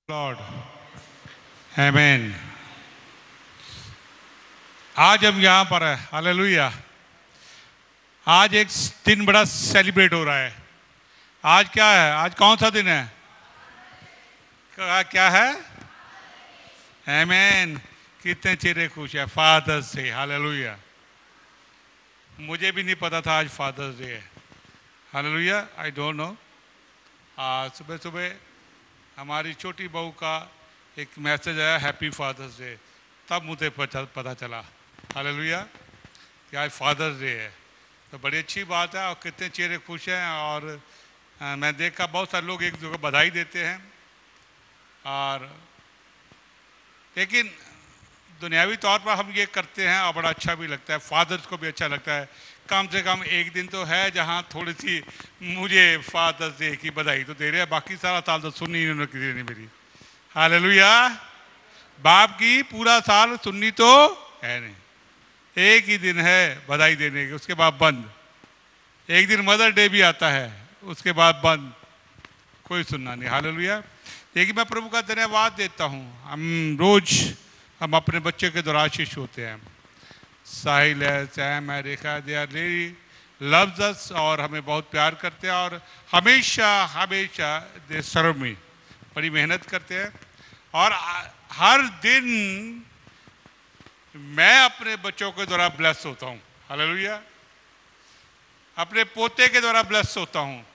Lord आमेन। आज हम यहाँ पर है, हालेलुया। आज एक दिन बड़ा सेलिब्रेट हो रहा है। आज क्या है? आज कौन सा दिन है? क्या है? आमेन। कितने चेहरे खुश है। Father's Day, hallelujah. मुझे भी नहीं पता था आज फादर्स डे है, हालेलुया। I don't know. सुबह सुबह हमारी छोटी बहू का एक मैसेज आया, हैप्पी फादर्स डे। तब मुझे पता चला, हालेलुया, कि आज फादर्स डे है। तो बड़ी अच्छी बात है और कितने चेहरे खुश हैं। और मैं देखा बहुत सारे लोग एक दूसरे को बधाई देते हैं। और लेकिन दुनियावी तौर पर हम ये करते हैं और बड़ा अच्छा भी लगता है, फादर्स को भी अच्छा लगता है। कम से कम एक दिन तो है जहाँ थोड़ी सी मुझे फादर्स डे की बधाई तो दे रहे हैं। बाकी सारा साल तो सुननी इन्होंने किसी ने मेरी, हालेलुया। बाप की पूरा साल सुननी तो है नहीं, एक ही दिन है बधाई देने की, उसके बाद बंद। एक दिन मदर डे भी आता है, उसके बाद बंद, कोई सुनना नहीं, हालेलुया। लेकिन मैं प्रभु का धन्यवाद देता हूँ। हम अपने बच्चे के द्वारा आशीष होते हैं। साहिल है, सैम है, Rekha, they are really loves us और हमें बहुत प्यार करते हैं और हमेशा हमेशा दे सर्व मी, बड़ी मेहनत करते हैं। और हर दिन मैं अपने बच्चों के द्वारा ब्लेस होता हूँ, हालेलुया। अपने पोते के द्वारा ब्लेस होता हूँ।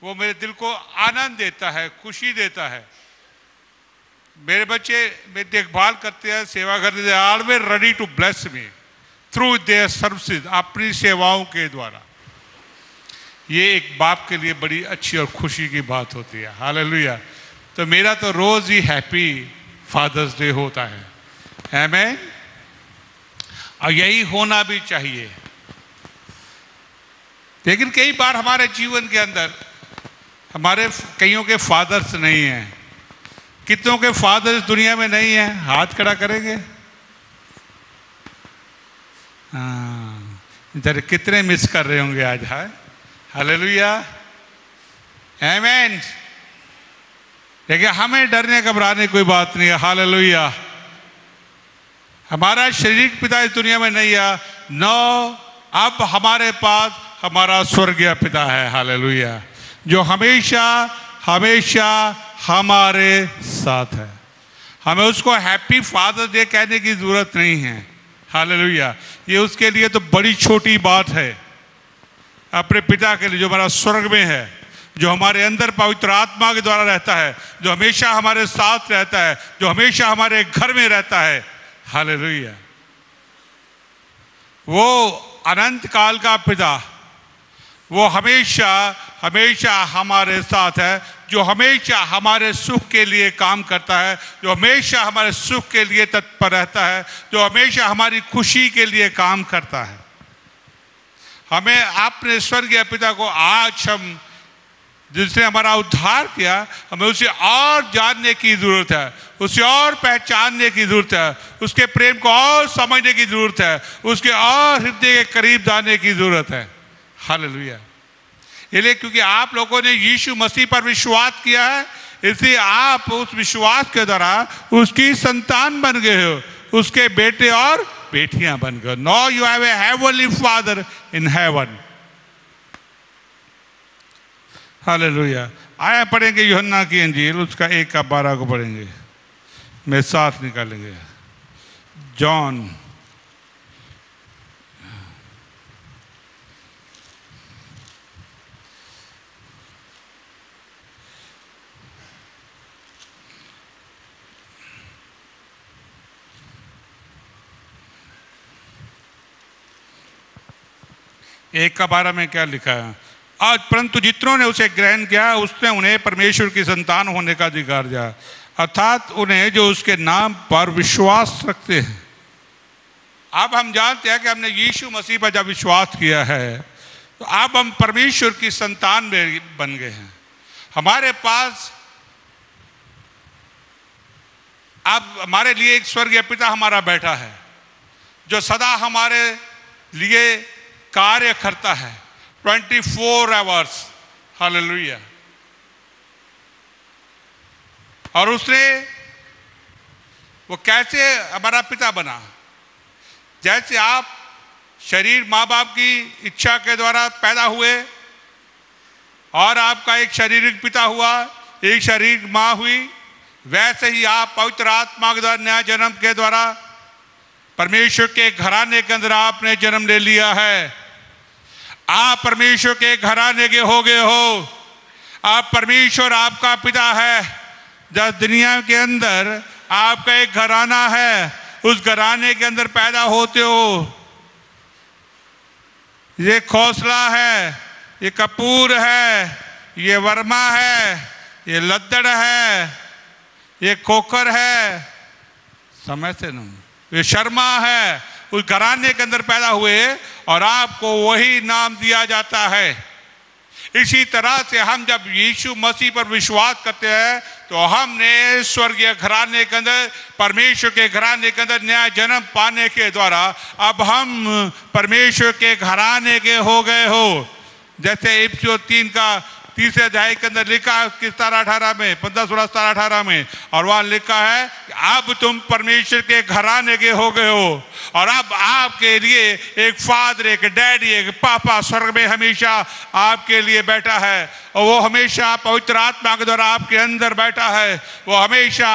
वो मेरे दिल को आनंद देता है, खुशी देता है। मेरे बच्चे मेरी देखभाल करते हैं, सेवा करते हैं, always ready to bless me through their services, अपनी सेवाओं के द्वारा। ये एक बाप के लिए बड़ी अच्छी और खुशी की बात होती है, हालेलुया। तो मेरा तो रोज ही हैप्पी फादर्स डे होता है, आमेन। और यही होना भी चाहिए। लेकिन कई बार हमारे जीवन के अंदर हमारे कईयों के फादर्स नहीं हैं। कितनों के फादर्स दुनिया में नहीं हैं? हाथ खड़ा करेंगे। हाँ, जरा कितने मिस कर रहे होंगे आज, है, हालेलुया, आमेन। देखिए, हमें डरने घबराने कोई बात नहीं है, हालेलुया। हमारा शारीरिक पिता इस दुनिया में नहीं है, नो, अब हमारे पास हमारा स्वर्गीय पिता है, हालेलुया, जो हमेशा हमेशा हमारे साथ है। हमें उसको हैप्पी फादर्स डे कहने की जरूरत नहीं है, हालेलुया। ये उसके लिए तो बड़ी छोटी बात है। अपने पिता के लिए जो हमारा स्वर्ग में है, जो हमारे अंदर पवित्र आत्मा के द्वारा रहता है, जो हमेशा हमारे साथ रहता है, जो हमेशा हमारे घर में रहता है, हालेलुया। वो अनंत काल का पिता, वो हमेशा हमेशा हमारे साथ है, जो हमेशा हमारे सुख के लिए काम करता है, जो हमेशा हमारे सुख के लिए तत्पर रहता है, जो हमेशा हमारी खुशी के लिए काम करता है। हमें अपने स्वर्गीय पिता को आज हम, जिसने हमारा उद्धार किया, हमें उसे और जानने की जरूरत है, उसे और पहचानने की जरूरत है, उसके प्रेम को और समझने की जरूरत है, उसके और हृदय के करीब जाने की जरूरत है, हालेलुया। इसलिए क्योंकि आप लोगों ने यीशु मसीह पर विश्वास किया है, इसलिए आप उस विश्वास के द्वारा उसकी संतान बन गए हो, उसके बेटे और बेटियां बन गए। Now you have a heavenly father in heaven, hallelujah. आया पढ़ेंगे यूहन्ना की इंजील, उसका 1:12 को पढ़ेंगे, मेरे साथ निकालेंगे। जॉन एक का 12 में क्या लिखा है? आज परंतु जितनों ने उसे ग्रहण किया, उसने उन्हें परमेश्वर की संतान होने का अधिकार दिया, अर्थात उन्हें जो उसके नाम पर विश्वास रखते हैं। अब हम जानते हैं कि हमने यीशु मसीह पर जब विश्वास किया है, तो अब हम परमेश्वर की संतान में बन गए हैं। हमारे पास अब हमारे लिए एक स्वर्गीय पिता हमारा बैठा है, जो सदा हमारे लिए कार्य करता है 24 आवर्स, हालेलुया। और उसने वो कैसे हमारा पिता बना। जैसे आप शरीर माँ बाप की इच्छा के द्वारा पैदा हुए और आपका एक शारीरिक पिता हुआ, एक शारीरिक माँ हुई, वैसे ही आप पवित्र आत्मा के द्वारा नया जन्म के द्वारा परमेश्वर के घराने के अंदर आपने जन्म ले लिया है। आप परमेश्वर के घराने के हो गए हो। आप परमेश्वर आपका पिता है। जब दुनिया के अंदर आपका एक घराना है, उस घराने के अंदर पैदा होते हो। ये खौसला है, ये कपूर है, ये वर्मा है, ये लद्दड़ है, ये खोखर है, समय से नहीं, ये शर्मा है। उस घराने के अंदर पैदा हुए और आपको वही नाम दिया जाता है। इसी तरह से हम जब यीशु मसीह पर विश्वास करते हैं तो हमने स्वर्गीय घराने के अंदर, परमेश्वर के घराने के अंदर नया जन्म पाने के द्वारा अब हम परमेश्वर के घराने के हो गए हो। जैसे इफिसियों 3 का 3 अध्याय के अंदर लिखा है, उसकी 17-18 में, 15-16-17-18 में, और वहां लिखा है कि अब तुम परमेश्वर के घराने के हो गए हो और अब आपके लिए एक फादर, एक डैडी, एक पापा स्वर्ग में हमेशा आपके लिए बैठा है। और वो हमेशा पवित्र आत्मा के द्वारा आपके अंदर बैठा है। वो हमेशा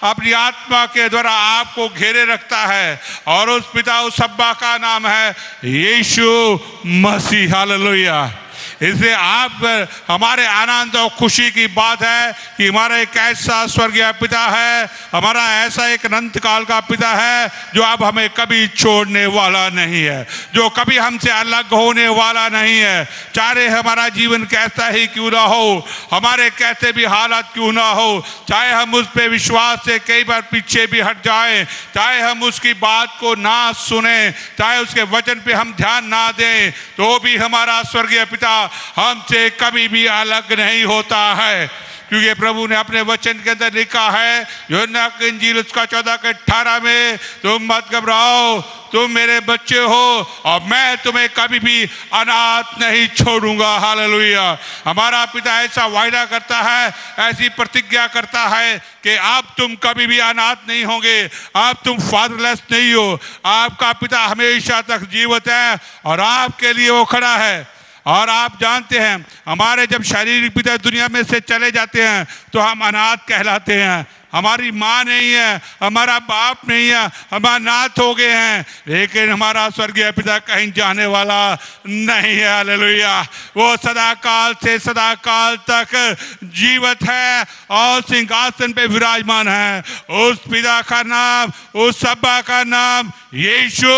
अपनी आत्मा के द्वारा आपको घेरे रखता है और उस पिता, उस अब्बा का नाम है यीशु मसीह। हालेलुया। इसलिए आप हमारे आनंद और खुशी की बात है कि हमारा एक ऐसा स्वर्गीय पिता है, हमारा ऐसा एक अनंत काल का पिता है जो अब हमें कभी छोड़ने वाला नहीं है, जो कभी हमसे अलग होने वाला नहीं है। चाहे हमारा जीवन कैसा ही क्यों ना हो, हमारे कैसे भी हालात क्यों ना हो, चाहे हम उस पे विश्वास से कई बार पीछे भी हट जाएं, चाहे हम उसकी बात को ना सुने, चाहे उसके वचन पे हम ध्यान ना दें, तो भी हमारा स्वर्गीय पिता हमसे कभी भी अलग नहीं होता है। क्योंकि प्रभु ने अपने वचन के अंदर लिखा है, यूहन्ना की इंजील उसका 14-18 में, तुम मत घबराओ, तुम मेरे बच्चे हो और मैं तुम्हें कभी भी अनाथ नहीं छोड़ूंगा। हालेलुया। हमारा पिता ऐसा वायदा करता है, ऐसी प्रतिज्ञा करता है कि अब तुम कभी भी अनाथ नहीं होंगे, अब तुम फादरलेस नहीं हो। आपका पिता हमेशा तक जीवित है और आपके लिए वो खड़ा है। और आप जानते हैं, हमारे जब शारीरिक पिता दुनिया में से चले जाते हैं तो हम अनाथ कहलाते हैं। हमारी माँ नहीं है, हमारा बाप नहीं है, हम अनाथ हो गए हैं। लेकिन हमारा स्वर्गीय पिता कहीं जाने वाला नहीं है। हालेलुया। वो सदा काल से सदा काल तक जीवित है और सिंहासन पे विराजमान है। उस पिता का नाम, उस अब्बा का नाम यीशु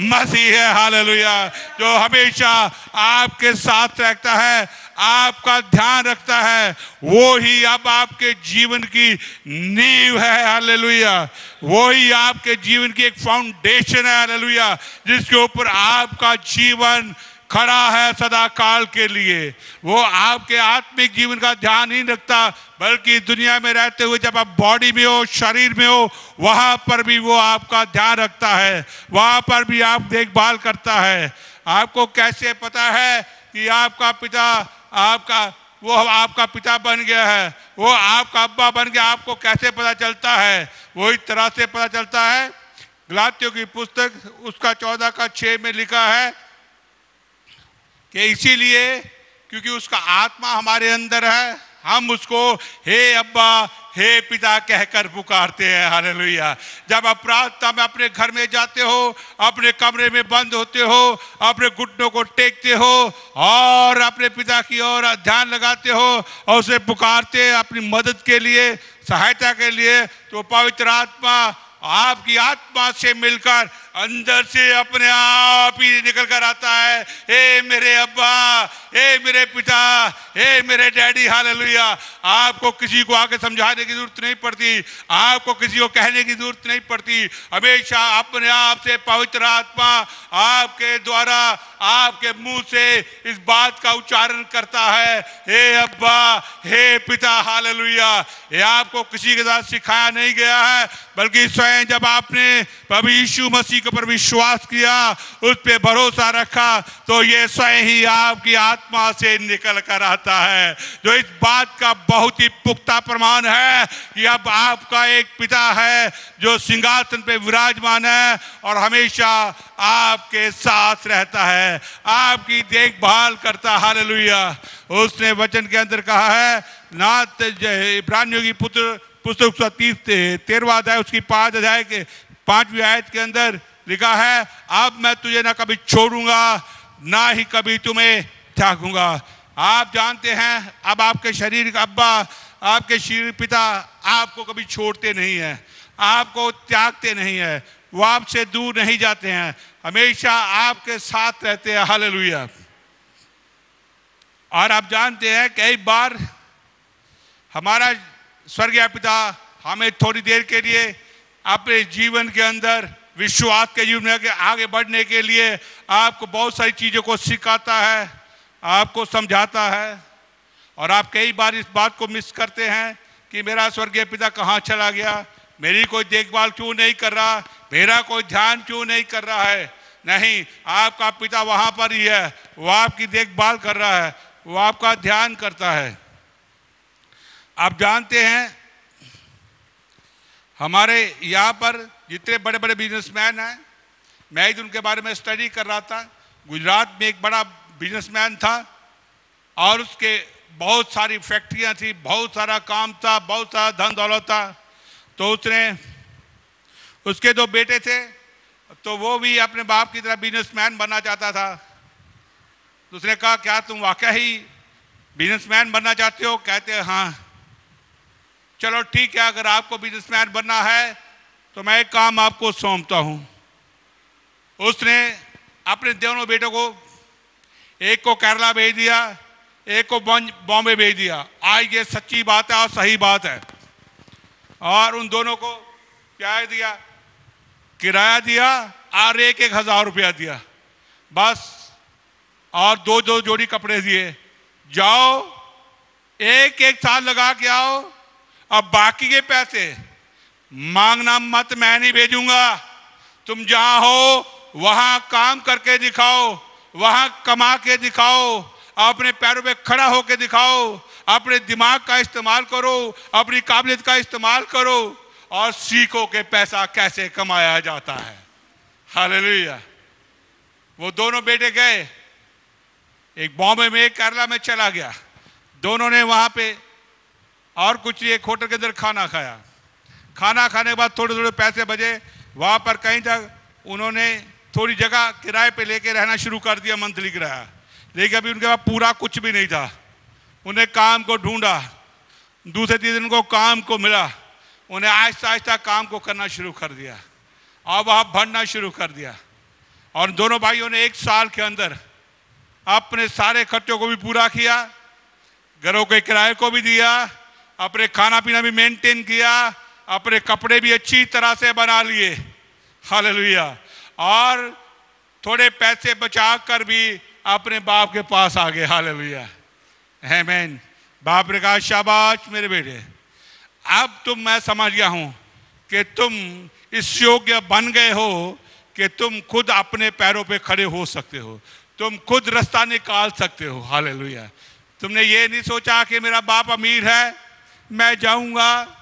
मसीह है। हालेलुया। जो हमेशा आपके साथ रहता है, आपका ध्यान रखता है, वो ही अब आपके जीवन की नींव है। हालेलुया। वो ही आपके जीवन की एक फाउंडेशन है। हालेलुया। जिसके ऊपर आपका जीवन खड़ा है सदा काल के लिए। वो आपके आत्मिक जीवन का ध्यान नहीं रखता, बल्कि दुनिया में रहते हुए जब आप बॉडी में हो, शरीर में हो, वहां पर भी वो आपका ध्यान रखता है, वहां पर भी आप देखभाल करता है। आपको कैसे पता है कि आपका पिता आपका पिता बन गया है, वो आपका अब्बा बन गया? आपको कैसे पता चलता है? वो इस तरह से पता चलता है। गलातियों की पुस्तक उसका 14:6 में लिखा है कि इसीलिए क्योंकि उसका आत्मा हमारे अंदर है, हम उसको हे अब्बा, हे पिता कहकर पुकारते हैं। हालेलुया। जब आप प्रार्थना में अपने घर में जाते हो, अपने कमरे में बंद होते हो, अपने घुटनों को टेकते हो और अपने पिता की ओर ध्यान लगाते हो और उसे पुकारते हैं अपनी मदद के लिए, सहायता के लिए, तो पवित्र आत्मा आपकी आत्मा से मिलकर अंदर से अपने आप ही निकल कर आता है। हे मेरे अब्बा, हे मेरे पिता, हे मेरे डैडी। हालेलुया। आपको किसी को आके समझाने की जरूरत नहीं पड़ती, आपको किसी को कहने की जरूरत नहीं पड़ती। हमेशा अपने आप से पवित्र आत्मा आपके द्वारा आपके मुंह से इस बात का उच्चारण करता है, हे अब्बा, हे पिता। हालेलुया। ये आपको किसी के साथ सिखाया नहीं गया है, बल्कि स्वयं जब आपने प्रभु यीशु मसीह के ऊपर विश्वास किया, उस पे भरोसा रखा, तो ये स्वयं ही आपकी आत्मा से निकल कर आता है, जो इस बात का बहुत ही पुख्ता प्रमाण है कि अब आपका एक पिता है जो सिंहासन पे विराजमान है और हमेशा आपके साथ रहता है, आपकी देखभाल करता है। हालेलुया। उसने वचन के अंदर कहा है, ना इब्रानियों की पुस्तक 13वां अध्याय उसकी 5 अध्याय के 5वीं आयत के अंदर लिखा है, अब मैं तुझे ना कभी छोड़ूंगा ना ही कभी तुम्हें त्यागूंगा। आप जानते हैं, अब आपके शरीर का अब्बा, आपके शरीर पिता आपको कभी छोड़ते नहीं है, आपको त्यागते नहीं है, वो आपसे दूर नहीं जाते हैं, हमेशा आपके साथ रहते हैं। हालेलुया। और आप जानते हैं कई बार हमारा स्वर्गीय पिता हमें थोड़ी देर के लिए अपने जीवन के अंदर, विश्वास के जीवन में आगे बढ़ने के लिए आपको बहुत सारी चीज़ों को सिखाता है, आपको समझाता है, और आप कई बार इस बात को मिस करते हैं कि मेरा स्वर्गीय पिता कहाँ चला गया, मेरी कोई देखभाल क्यों नहीं कर रहा, मेरा कोई ध्यान क्यों नहीं कर रहा है। नहीं, आपका पिता वहाँ पर ही है, वो आपकी देखभाल कर रहा है, वो आपका ध्यान करता है। आप जानते हैं हमारे यहाँ पर जितने बड़े बड़े बिजनेसमैन हैं, मैं ही उनके बारे में स्टडी कर रहा था। गुजरात में एक बड़ा बिजनेसमैन था और उसके बहुत सारी फैक्ट्रियाँ थी, बहुत सारा काम था, बहुत सारा धन दौलत था। तो उसके 2 बेटे थे, तो वो भी अपने बाप की तरह बिजनेसमैन बनना चाहता था। तो उसने कहा, क्या तुम वाकई ही बिजनेसमैन बनना चाहते हो? कहते हैं हाँ। चलो ठीक है, अगर आपको बिजनेसमैन बनना है तो मैं एक काम आपको सौंपता हूं। उसने अपने दोनों बेटों को, एक को केरला भेज दिया, एक को बॉम्बे भेज दिया। आज ये सच्ची बात है और सही बात है। और उन दोनों को क्या दिया? किराया दिया और 1,000 रुपया दिया बस, और 2 जोड़ी कपड़े दिए, जाओ 1 साल लगा के आओ, अब बाकी के पैसे मांगना मत, मैं नहीं भेजूंगा। तुम जहां हो वहां काम करके दिखाओ, वहां कमा के दिखाओ, अपने पैरों पे खड़ा होके दिखाओ, अपने दिमाग का इस्तेमाल करो, अपनी काबिलियत का इस्तेमाल करो और सीखो कि पैसा कैसे कमाया जाता है। हालेलुया। वो दोनों बेटे गए, एक बॉम्बे में एक केरला में चला गया। दोनों ने वहां पे और कुछ एक होटल के अंदर खाना खाया। खाना खाने के बाद थोड़े थोड़े पैसे बचे, वहां पर कहीं तक उन्होंने थोड़ी जगह किराए पे लेके रहना शुरू कर दिया, मंथली किराया। लेकिन अभी उनके पास पूरा कुछ भी नहीं था। उन्हें काम को ढूंढा, दूसरे तीसरे दिन को काम को मिला, उन्हें आहिस्ता आहिस्ता काम को करना शुरू कर दिया और वहाँ बढ़ना शुरू कर दिया। और दोनों भाइयों ने 1 साल के अंदर अपने सारे खर्चों को भी पूरा किया, घरों के किराए को भी दिया, अपने खाना पीना भी मेंटेन किया, अपने कपड़े भी अच्छी तरह से बना लिए। हालेलुया। और थोड़े पैसे बचा कर भी अपने बाप के पास आ गए। हालेलुया, आमीन। बाप ने कहा, शाबाश मेरे बेटे, अब मैं समझ गया हूं कि तुम इस योग्य बन गए हो कि तुम खुद अपने पैरों पे खड़े हो सकते हो, तुम खुद रास्ता निकाल सकते हो। हालेलुया। तुमने ये नहीं सोचा कि मेरा बाप अमीर है, मैं जाऊंगा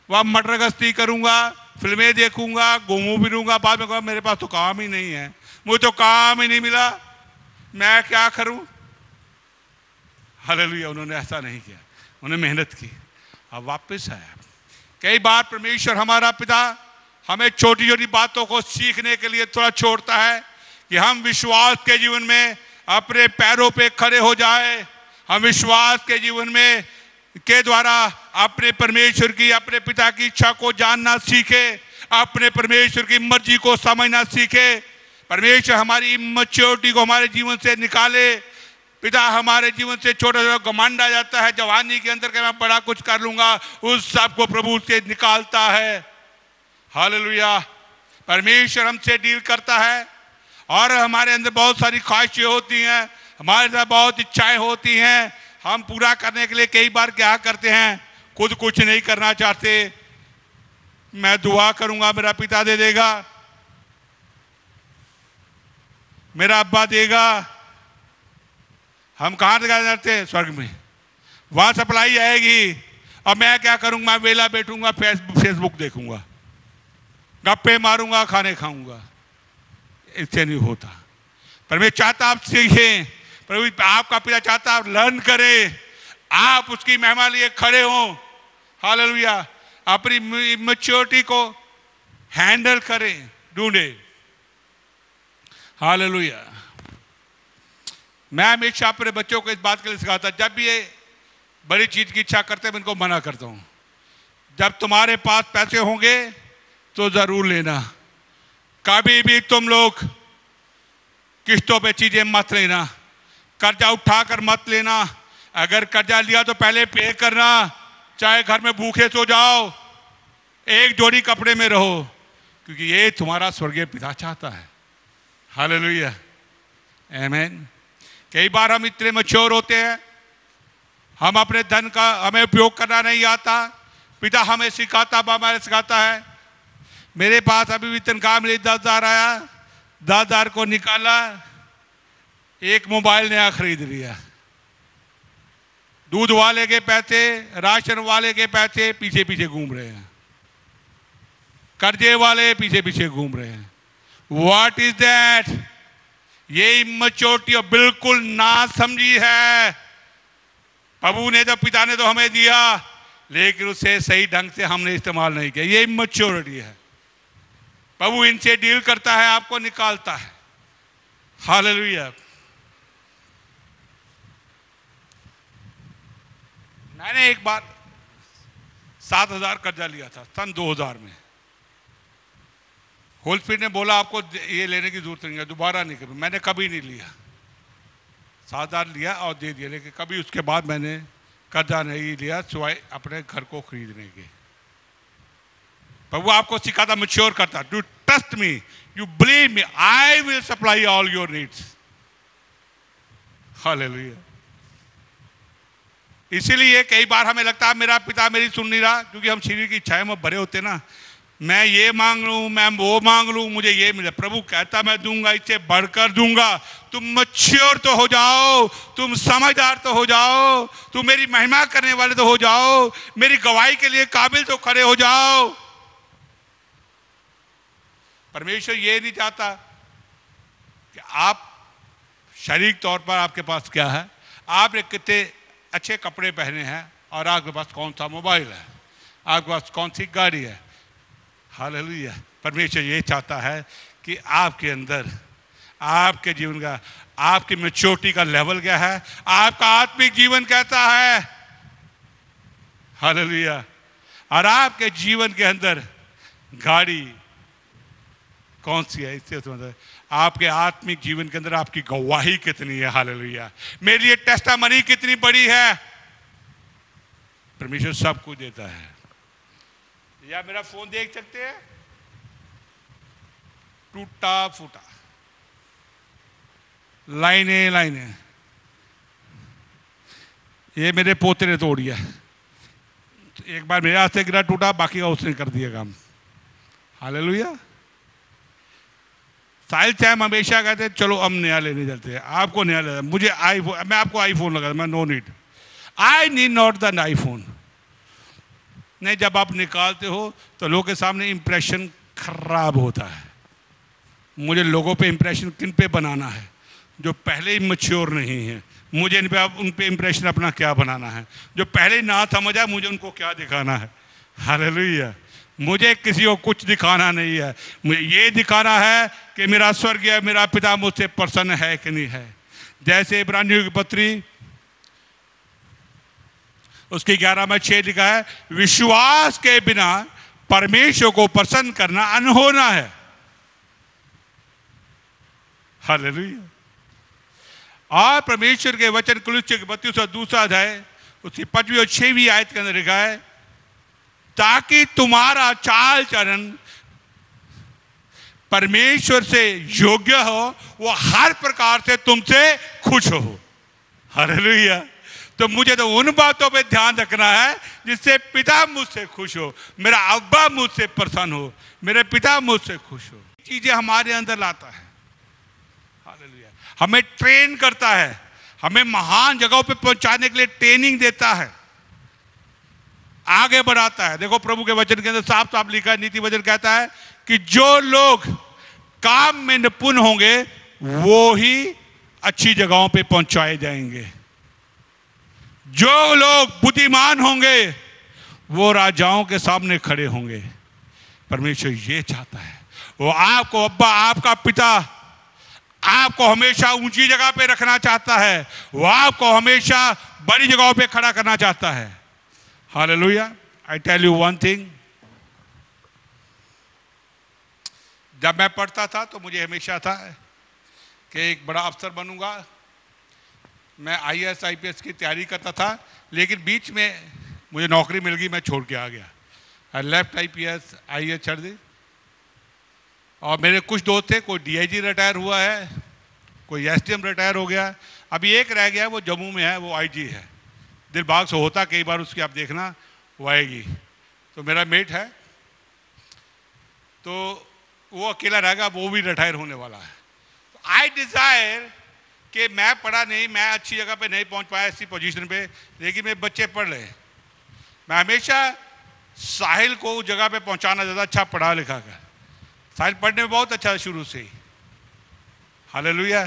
वहाँ मटर गश्ती करूंगा, फिल्में देखूंगा, घूमू फिरूंगा, बाद में कहूँगा मेरे पास तो काम ही नहीं है, मुझे तो काम ही नहीं मिला, मैं क्या करूं। हालेलुया। उन्होंने ऐसा नहीं किया, उन्होंने मेहनत की, अब वापस आया। कई बार परमेश्वर हमारा पिता हमें छोटी छोटी बातों को सीखने के लिए थोड़ा छोड़ता है कि हम विश्वास के जीवन में अपने पैरों पे खड़े हो जाए, हम विश्वास के जीवन में के द्वारा अपने परमेश्वर की, अपने पिता की इच्छा को जानना सीखे, अपने परमेश्वर की मर्जी को समझना सीखे। परमेश्वर हमारी इमैच्योरिटी को हमारे जीवन से निकाले। पिता हमारे जीवन से छोटा छोटा घमंड आ जाता है जवानी के अंदर कि मैं बड़ा कुछ कर लूंगा, उस सब को प्रभु से निकालता है। हालेलुया। परमेश्वर हमसे डील करता है और हमारे अंदर बहुत सारी ख्वाहिशें होती हैं, हमारे अंदर बहुत इच्छाएं होती हैं, हम पूरा करने के लिए कई बार क्या करते हैं, खुद कुछ नहीं करना चाहते, मैं दुआ करूंगा मेरा पिता दे देगा। मेरा अब्बा देगा। हम कहाँ जाते हैं? स्वर्ग में। वहां सप्लाई आएगी और मैं क्या करूंगा? मैं वेला बैठूंगा, फेसबुक देखूंगा, गप्पे मारूंगा, खाने खाऊंगा। इससे नहीं होता। पर मैं चाहता आप सीखें, प्रभु आपका पिता चाहता आप लर्न करें, आप उसकी महिमा लिए खड़े हों। हालेलुया। अपनी मैच्योरिटी को हैंडल करें, ढूंढे। हालेलुया। मैं हमेशा अपने बच्चों को इस बात के लिए सिखाता, जब भी ये बड़ी चीज की इच्छा करते हैं मैं इनको मना करता हूं। जब तुम्हारे पास पैसे होंगे तो जरूर लेना, कभी भी तुम लोग किस्तों पे चीजें मत लेना, कर्जा उठाकर मत लेना। अगर कर्जा लिया तो पहले पे करना, चाहे घर में भूखे सो जाओ, एक जोड़ी कपड़े में रहो, क्योंकि ये तुम्हारा स्वर्गीय पिता चाहता है। हालेलुया, आमीन। कई बार हम इतने मैच्योर होते हैं, हम अपने धन का हमें उपयोग करना नहीं आता। पिता हमें सिखाता, बाबा हमें सिखाता है। मेरे पास अभी भी तनख्वाह मिली, 10,000 आया, 10,000 को निकाला, एक मोबाइल नया खरीद लिया। दूध वाले के पैसे, राशन वाले के पैसे पीछे पीछे घूम रहे हैं, कर्जे वाले पीछे पीछे घूम रहे हैं। What is that? ये इमैच्योरिटी बिल्कुल ना समझी है। प्रभु ने तो, पिता ने तो हमें दिया, लेकिन उसे सही ढंग से हमने इस्तेमाल नहीं किया। ये इमैच्योरिटी है। प्रभु इनसे डील करता है, आपको निकालता है। हालेलुया। मैंने एक बार 7,000 कर्जा लिया था सन 2000 में। होल स्पीड ने बोला आपको ये लेने की जरूरत नहीं है, दोबारा नहीं कभी। मैंने कभी नहीं लिया, 7,000 लिया और दे दिया, लेकिन कभी उसके बाद मैंने कर्जा नहीं लिया सिवाय अपने घर को खरीदने के। प्रभु आपको सिखाता, मैच्योर करता। Do trust me, you believe me, I will supply all your needs. Hallelujah. इसीलिए कई बार हमें लगता है मेरा पिता मेरी सुन नहीं रहा, क्योंकि हम शरीर की इच्छाएं में भरे होते ना। मैं ये मांग लूं, मैं वो मांग लूं, मुझे ये मिले। प्रभु कहता मैं दूंगा, इससे बढ़कर दूंगा। तुम मैच्योर तो हो जाओ, तुम समझदार तो हो जाओ, तुम मेरी महिमा करने वाले तो हो जाओ, मेरी गवाही के लिए काबिल तो खड़े हो जाओ। परमेश्वर ये नहीं चाहता कि आप शारीरिक तौर पर आपके पास क्या है, आपने कितने अच्छे कपड़े पहने हैं और आपके पास कौन सा मोबाइल है, आपके पास कौन सी गाड़ी है। हालेलुया। परमेश्वर ये चाहता है कि आपके अंदर, आपके जीवन का, आपकी मैच्योरिटी का लेवल क्या है, आपका आत्मिक जीवन कैसा है। हालेलुया। और आपके जीवन के अंदर गाड़ी कौन सी है, इससे मतलब आपके आत्मिक जीवन के अंदर आपकी गवाही कितनी है। हालेलुया। मेरे लिए टेस्टामनी कितनी बड़ी है। परमेश्वर सब कुछ देता है। या मेरा फोन देख सकते हैं, टूटा फूटा, लाइनें लाइनें, ये मेरे पोते ने तोड़ दिया। एक बार मेरे हाथ से गिरा, टूटा, बाकी का उसने कर दिया काम। हालेलुया। साहिल चैम हमेशा कहते हैं चलो हम नया लेने जाते हैं, आपको नया लेना, मुझे आईफोन, मैं आपको आईफोन लगा, मैं no need, I need not the iPhone. नहीं, जब आप निकालते हो तो लोगों के सामने इंप्रेशन खराब होता है। मुझे लोगों पे इंप्रेशन किन पे बनाना है? जो पहले ही मैच्योर नहीं है। मुझे उन पे इंप्रेशन अपना क्या बनाना है? जो पहले ही ना समझा, मुझे उनको क्या दिखाना है। हालेलुया। मुझे किसी को कुछ दिखाना नहीं है, मुझे ये दिखाना है कि मेरा स्वर्गीय मेरा पिता मुझसे प्रसन्न है कि नहीं है। जैसे इब्रानियों की पत्री उसकी 11:6 लिखा है, विश्वास के बिना परमेश्वर को प्रसन्न करना अनहोना है। हालेलुया। और परमेश्वर के वचन कुलुस्सियों के 32 और दूसरा अध्याय उसकी 5वीं और 6वीं आयत के अंदर लिखा है, ताकि तुम्हारा चाल चलन परमेश्वर से योग्य हो, वो हर प्रकार से तुमसे खुश हो। हालेलुया। तो मुझे तो उन बातों पे ध्यान रखना है जिससे पिता मुझसे खुश हो, मेरा अब्बा मुझसे प्रसन्न हो, मेरे पिता मुझसे खुश हो। चीजें हमारे अंदर लाता है। हालेलुया। हमें ट्रेन करता है, हमें महान जगहों पे पहुंचाने के लिए ट्रेनिंग देता है, आगे बढ़ाता है। देखो प्रभु के वचन के अंदर साफ साफ लिखा है, नीति वचन कहता है कि जो लोग काम में निपुण होंगे वो ही अच्छी जगहों पे पहुंचाए जाएंगे। जो लोग बुद्धिमान होंगे वो राजाओं के सामने खड़े होंगे। परमेश्वर ये चाहता है, वो आपको, अब्बा, आपका पिता आपको हमेशा ऊंची जगह पे रखना चाहता है, वो आपको हमेशा बड़ी जगहों पे खड़ा करना चाहता है। Hallelujah. I tell you one thing, जब मैं पढ़ता था तो मुझे हमेशा था कि एक बड़ा अफसर बनूंगा। मैं IAS IPS की तैयारी करता था, लेकिन बीच में मुझे नौकरी मिल गई, मैं छोड़ के आ गया। आई लेफ्ट IAS छोड़ दी। और मेरे कुछ दोस्त थे, कोई DIG रिटायर हुआ है, कोई SDM रिटायर हो गया, अभी एक रह गया, वो जम्मू में है, वो IG है। दिल बाग से होता कई बार उसकी, आप देखना वो आएगी। तो मेरा मेट है, तो वो अकेला रहेगा, वो भी रिटायर होने वाला है। तो आई डिज़ायर कि मैं पढ़ा नहीं, मैं अच्छी जगह पे नहीं पहुंच पाया ऐसी पोजीशन पे, लेकिन मेरे बच्चे पढ़ रहे। मैं हमेशा साहिल को उस जगह पे पहुंचाना, ज़्यादा अच्छा पढ़ा लिखा कर। साहिल पढ़ने में बहुत अच्छा शुरू से ही। हालेलुया।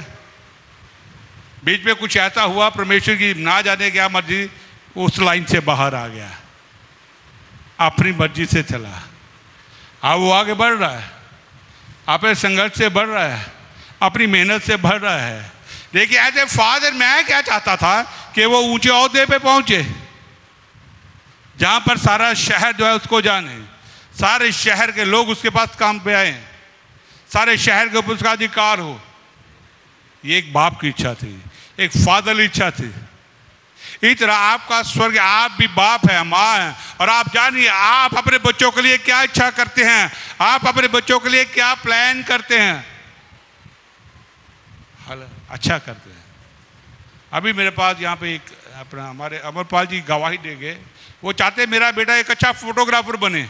बीच में कुछ ऐसा हुआ, परमेश्वर की ना जाने क्या मर्जी, उस लाइन से बाहर आ गया, अपनी मर्जी से चला। अब वो आगे बढ़ रहा है, अपने संघर्ष से बढ़ रहा है, अपनी मेहनत से बढ़ रहा है। देखिए एज ए फादर मैं क्या चाहता था कि वो ऊंचे ओहदे पे पहुंचे, जहां पर सारा शहर जो है उसको जाने, सारे शहर के लोग उसके पास काम पे आए, सारे शहर के ऊपर उसका अधिकार हो। ये एक बाप की इच्छा थी, एक फादर इच्छा थी। इस तरह आपका स्वर्ग, आप भी बाप है, माँ है, और आप जानिए आप अपने बच्चों के लिए क्या इच्छा करते हैं, आप अपने बच्चों के लिए क्या प्लान करते हैं। अच्छा करते हैं। अभी मेरे पास यहाँ पे एक अपना हमारे अमरपाल जी गवाही देंगे, वो चाहते मेरा बेटा एक अच्छा फोटोग्राफर बने।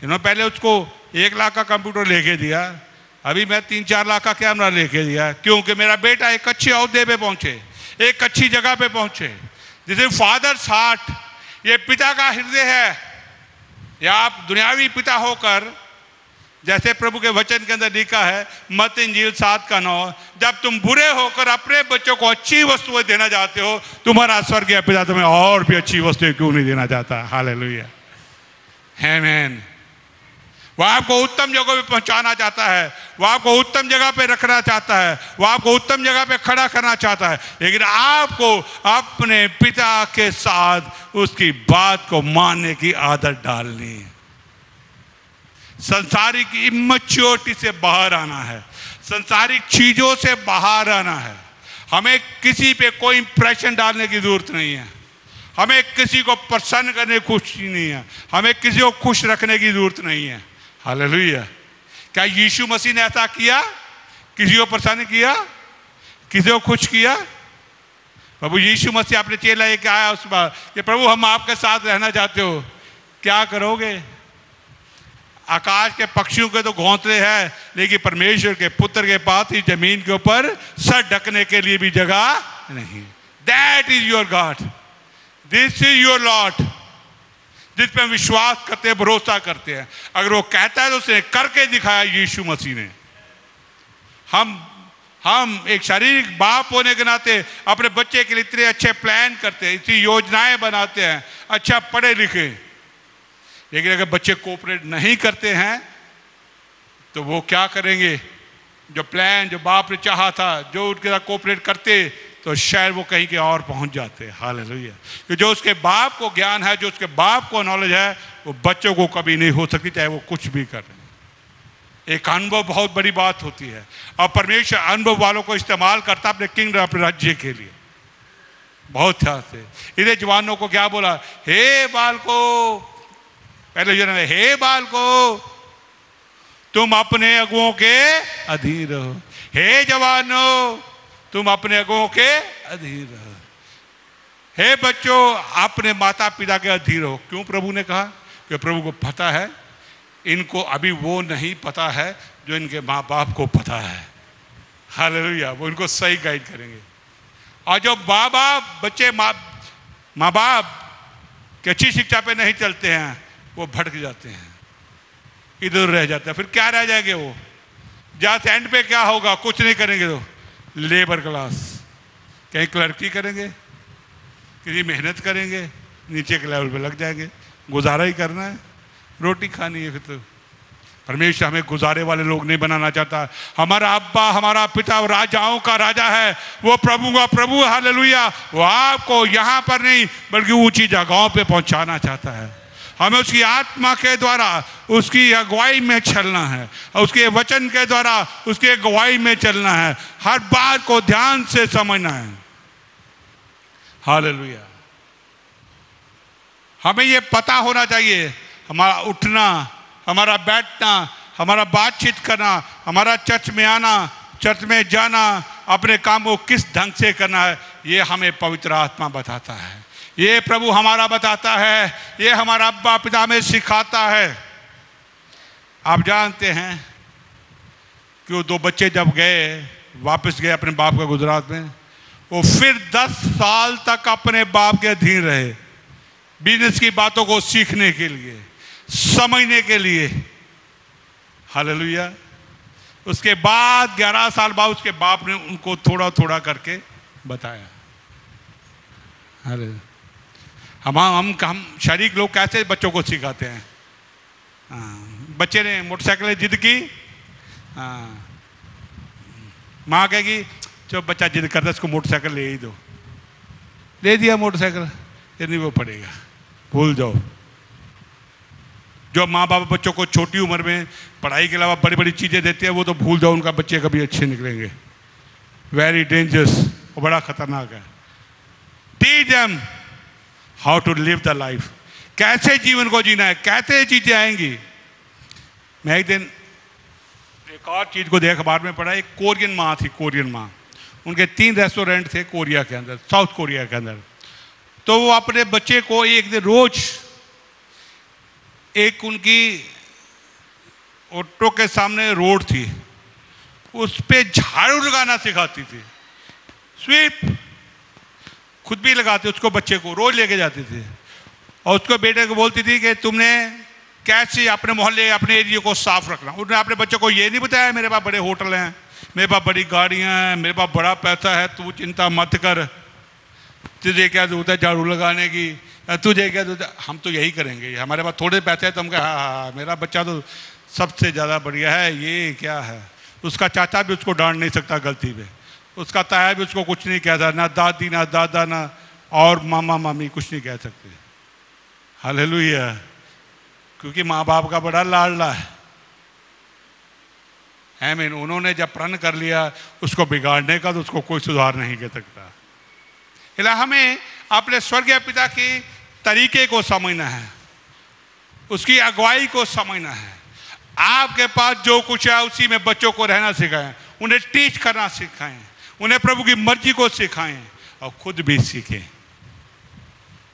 इन्होंने पहले उसको 1 लाख का कंप्यूटर लेके दिया, अभी मैं 3-4 लाख का कैमरा लेके दिया, क्योंकि मेरा बेटा एक अच्छे ओहदे पे पहुंचे, एक अच्छी जगह पे पहुंचे। जैसे फादर्स हार्ट, ये पिता का हृदय है। या आप दुनियावी पिता होकर, जैसे प्रभु के वचन के अंदर लिखा है मत्ती इंजील 7:9, जब तुम बुरे होकर अपने बच्चों को अच्छी वस्तुएं देना चाहते हो, तुम्हारा स्वर्गीय पिता तुम्हें और भी अच्छी वस्तुएं क्यों नहीं देना चाहता। हालेलुया। आमीन। वो आपको उत्तम जगह पे पहुंचाना चाहता है, वो आपको उत्तम जगह पे रखना चाहता है, वो आपको उत्तम जगह पे खड़ा करना चाहता है, लेकिन आपको अपने पिता के साथ उसकी बात को मानने की आदत डालनी है। संसारिक इमैच्योरिटी से बाहर आना है, संसारिक चीजों से बाहर आना है। हमें किसी पे कोई इंप्रेशन डालने की जरूरत नहीं है, हमें किसी को प्रसन्न करने की खुशी नहीं है, हमें किसी को खुश रखने की जरूरत नहीं है। हालेलुया। क्या यीशु मसीह ने ऐसा किया? किसी को प्रसन्न किया, किसी को खुश किया? प्रभु यीशु मसीह अपने चेला लेके आया उस बार कि प्रभु हम आपके साथ रहना चाहते हो, क्या करोगे? आकाश के पक्षियों के तो घोंसले हैं, लेकिन परमेश्वर के पुत्र के पास ही जमीन के ऊपर सर ढकने के लिए भी जगह नहीं। That is your God, this is your Lord, जिस पे हम विश्वास करते हैं, भरोसा करते हैं। अगर वो कहता है तो उसने करके दिखाया यीशु मसीह ने। हम एक शारीरिक बाप होने के नाते अपने बच्चे के लिए इतने अच्छे प्लान करते हैं, इतनी योजनाएं बनाते हैं, अच्छा पढ़े लिखे, लेकिन अगर बच्चे कोऑपरेट नहीं करते हैं तो वो क्या करेंगे? जो प्लान जो बाप ने चाहा था, जो उनके साथ कोऑपरेट करते तो शायद वो कहीं के और पहुंच जाते। हालेलुया। कि जो उसके बाप को ज्ञान है, जो उसके बाप को नॉलेज है, वो बच्चों को कभी नहीं हो सकती, चाहे वो कुछ भी कर रहे हैं। एक अनुभव बहुत बड़ी बात होती है, और परमेश्वर अनुभव वालों को इस्तेमाल करता अपने किंगडम, अपने राज्य के लिए बहुत ध्यान से। इन्हें जवानों को क्या बोला? हे बालको, पहले जो है हे बालको तुम अपने अगुओं के अधीन रहो। हे जवानों तुम अपने अगुओं के अधीन रहो। हे बच्चों अपने माता पिता के अधीन रहो। क्यों प्रभु ने कहा? कि प्रभु को पता है इनको अभी वो नहीं पता है जो इनके माँ बाप को पता है। हालेलुया, वो उनको सही गाइड करेंगे। और जो माँ बाप की अच्छी शिक्षा पे नहीं चलते हैं, वो भटक जाते हैं, इधर रह जाते हैं। फिर क्या रह जाएंगे वो? जहाँ एंड पे क्या होगा? कुछ नहीं करेंगे तो लेबर क्लास, कहीं क्लर्की करेंगे, किसी मेहनत करेंगे, नीचे के लेवल पे लग जाएंगे। गुजारा ही करना है, रोटी खानी है। फिर तो परमेश्वर हमें गुजारे वाले लोग नहीं बनाना चाहता। हमारा अब्बा, हमारा पिता राजाओं का राजा है, वो प्रभु का प्रभु, हालेलुया। वो आपको यहाँ पर नहीं बल्कि ऊंची जगहों पे पहुंचाना चाहता है। हमें उसकी आत्मा के द्वारा उसकी अगुवाई में चलना है, और उसके वचन के द्वारा उसकी अगुवाई में चलना है। हर बात को ध्यान से समझना है, हालेलुया। हमें ये पता होना चाहिए, हमारा उठना, हमारा बैठना, हमारा बातचीत करना, हमारा चर्च में आना, चर्च में जाना, अपने काम को किस ढंग से करना है, ये हमें पवित्र आत्मा बताता है। ये प्रभु हमारा बताता है, ये हमारा अब्बा पिता में सिखाता है। आप जानते हैं कि वो 2 बच्चे जब गए, वापस गए अपने बाप के गुजरात में, वो फिर 10 साल तक अपने बाप के अधीन रहे, बिजनेस की बातों को सीखने के लिए, समझने के लिए, हालेलुया। उसके बाद 11 साल बाद उसके बाप ने उनको थोड़ा थोड़ा करके बताया। हालेलुया। हम शरीक लोग कैसे बच्चों को सिखाते हैं? बच्चे ने मोटरसाइकिल जिद की, माँ कहेगी जो बच्चा जिद करता है उसको मोटरसाइकिल ले ही दो, ले दिया मोटरसाइकिल, ये नहीं वो पड़ेगा, भूल जाओ। जो माँ बाप बच्चों को छोटी उम्र में पढ़ाई के अलावा बड़ी बड़ी चीज़ें देते हैं, वो तो भूल जाओ, उनका बच्चे कभी अच्छे निकलेंगे। वेरी डेंजरस, वो बड़ा खतरनाक है। Teach them how to live the life, कैसे जीवन को जीना है, कैसे चीजें आएंगी। मैं एक दिन एक और चीज को देख अखबार में पढ़ा, एक कोरियन माँ थी, कोरियन माँ, उनके 3 रेस्टोरेंट थे कोरिया के अंदर, साउथ कोरिया के अंदर। तो वो अपने बच्चे को एक दिन रोज एक उनकी ऑटो के सामने रोड थी, उस पे झाड़ू लगाना सिखाती थी, स्वीप, खुद भी लगाते, उसको बच्चे को रोज लेके जाती थी, और उसको बेटे को बोलती थी कि तुमने कैसे अपने मोहल्ले अपने एरिया को साफ रखना। उन्होंने अपने बच्चे को ये नहीं बताया मेरे पास बड़े होटल हैं, मेरे पास बड़ी गाड़ियां हैं, मेरे पास बड़ा पैसा है, तू चिंता मत कर, तुझे क्या जरूरत है झाड़ू लगाने की, तुझे क्या जरूरत है, हम तो यही करेंगे, हमारे पास थोड़े पैसे हैं तो हम कहे हाँ हाँ मेरा बच्चा तो सबसे ज़्यादा बढ़िया है, ये क्या है। उसका चाचा भी उसको डांट नहीं सकता गलती पे, उसका ताया भी उसको कुछ नहीं कहता, ना दादी ना दादा ना और मामा मामी कुछ नहीं कह सकते। हालेलुया, क्योंकि माँ बाप का बड़ा लाडला है। आमीन। उन्होंने जब प्रण कर लिया उसको बिगाड़ने का, तो उसको कोई सुधार नहीं कर सकता। इसलिए हमें अपने स्वर्गीय पिता के तरीके को समझना है, उसकी अगुवाई को समझना है। आपके पास जो कुछ है उसी में बच्चों को रहना सिखाएं, उन्हें टीच करना सिखाएं, उन्हें प्रभु की मर्जी को सिखाएं और खुद भी सीखें,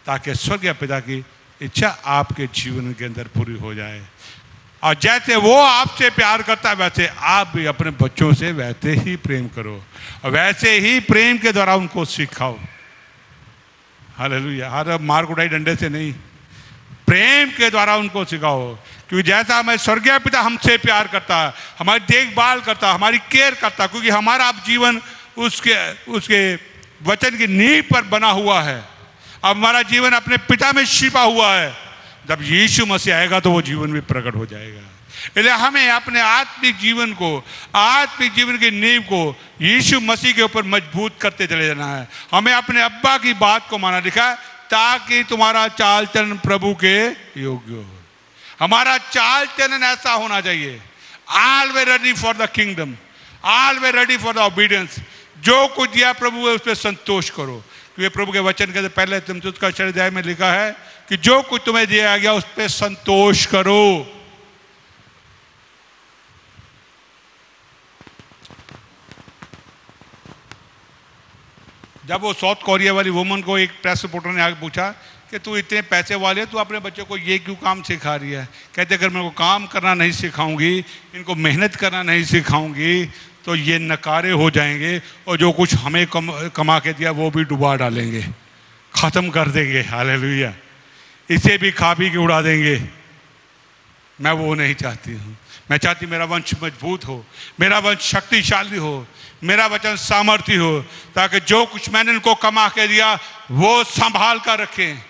ताकि स्वर्गीय पिता की इच्छा आपके जीवन के अंदर पूरी हो जाए। और जैसे वो आपसे प्यार करता है वैसे आप भी अपने बच्चों से वैसे ही प्रेम करो, और वैसे ही प्रेम के द्वारा उनको सिखाओ। हालेलुया। हर मार कुटाई डंडे से नहीं, प्रेम के द्वारा उनको सिखाओ। क्योंकि जैसा हमें स्वर्गीय पिता हमसे प्यार करता है, हमारी देखभाल करता, हमारी केयर करता, क्योंकि हमारा अब जीवन उसके वचन की नींव पर बना हुआ है। अब हमारा जीवन अपने पिता में छिपा हुआ है। जब यीशु मसीह आएगा तो वो जीवन भी प्रकट हो जाएगा। इसलिए हमें अपने आत्मिक जीवन को, आत्मिक जीवन की नींव को यीशु मसीह के ऊपर मजबूत करते चले जाना है। हमें अपने अब्बा की बात को माना लिखा है, ताकि तुम्हारा चाल चलन प्रभु के योग्य हो। हमारा चाल चलन ऐसा होना चाहिए, always ready for the kingdom, always ready for the obedience. जो कुछ दिया प्रभु है उस पर संतोष करो, क्योंकि प्रभु के वचन के पहले तीमुथियुस का 4 अध्याय में लिखा है कि जो कुछ तुम्हें दिया गया उस पर संतोष करो। जब वो साउथ कोरिया वाली वुमन को एक प्रेस रिपोर्टर ने आके पूछा कि तू इतने पैसे वाले तू अपने बच्चों को ये क्यों काम सिखा रही है, कहते अगर मेरे को काम करना नहीं सिखाऊंगी, इनको मेहनत करना नहीं सिखाऊंगी, तो ये नकारे हो जाएंगे और जो कुछ हमें कमा के दिया वो भी डुबा डालेंगे, ख़त्म कर देंगे। हालेलुया। इसे भी खा पी के उड़ा देंगे। मैं वो नहीं चाहती हूँ। मैं चाहती मेरा वंश मजबूत हो, मेरा वंश शक्तिशाली हो, मेरा वचन सामर्थ्य हो, ताकि जो कुछ मैंने उनको कमा के दिया वो संभाल कर रखें,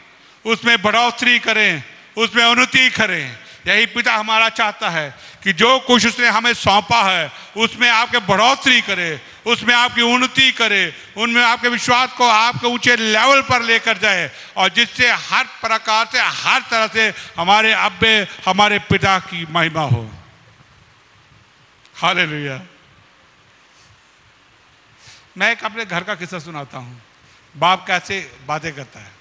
उसमें बढ़ोतरी करें, उसमें उन्नति करें। यही पिता हमारा चाहता है कि जो कुछ उसने हमें सौंपा है उसमें आपके बढ़ोतरी करे, उसमें आपकी उन्नति करे, उनमें आपके विश्वास को आपके ऊंचे लेवल पर लेकर जाए, और जिससे हर प्रकार से हर तरह से हमारे अब्बे हमारे पिता की महिमा हो। हालेलुया। मैं एक अपने घर का किस्सा सुनाता हूँ, बाप कैसे बातें करता है।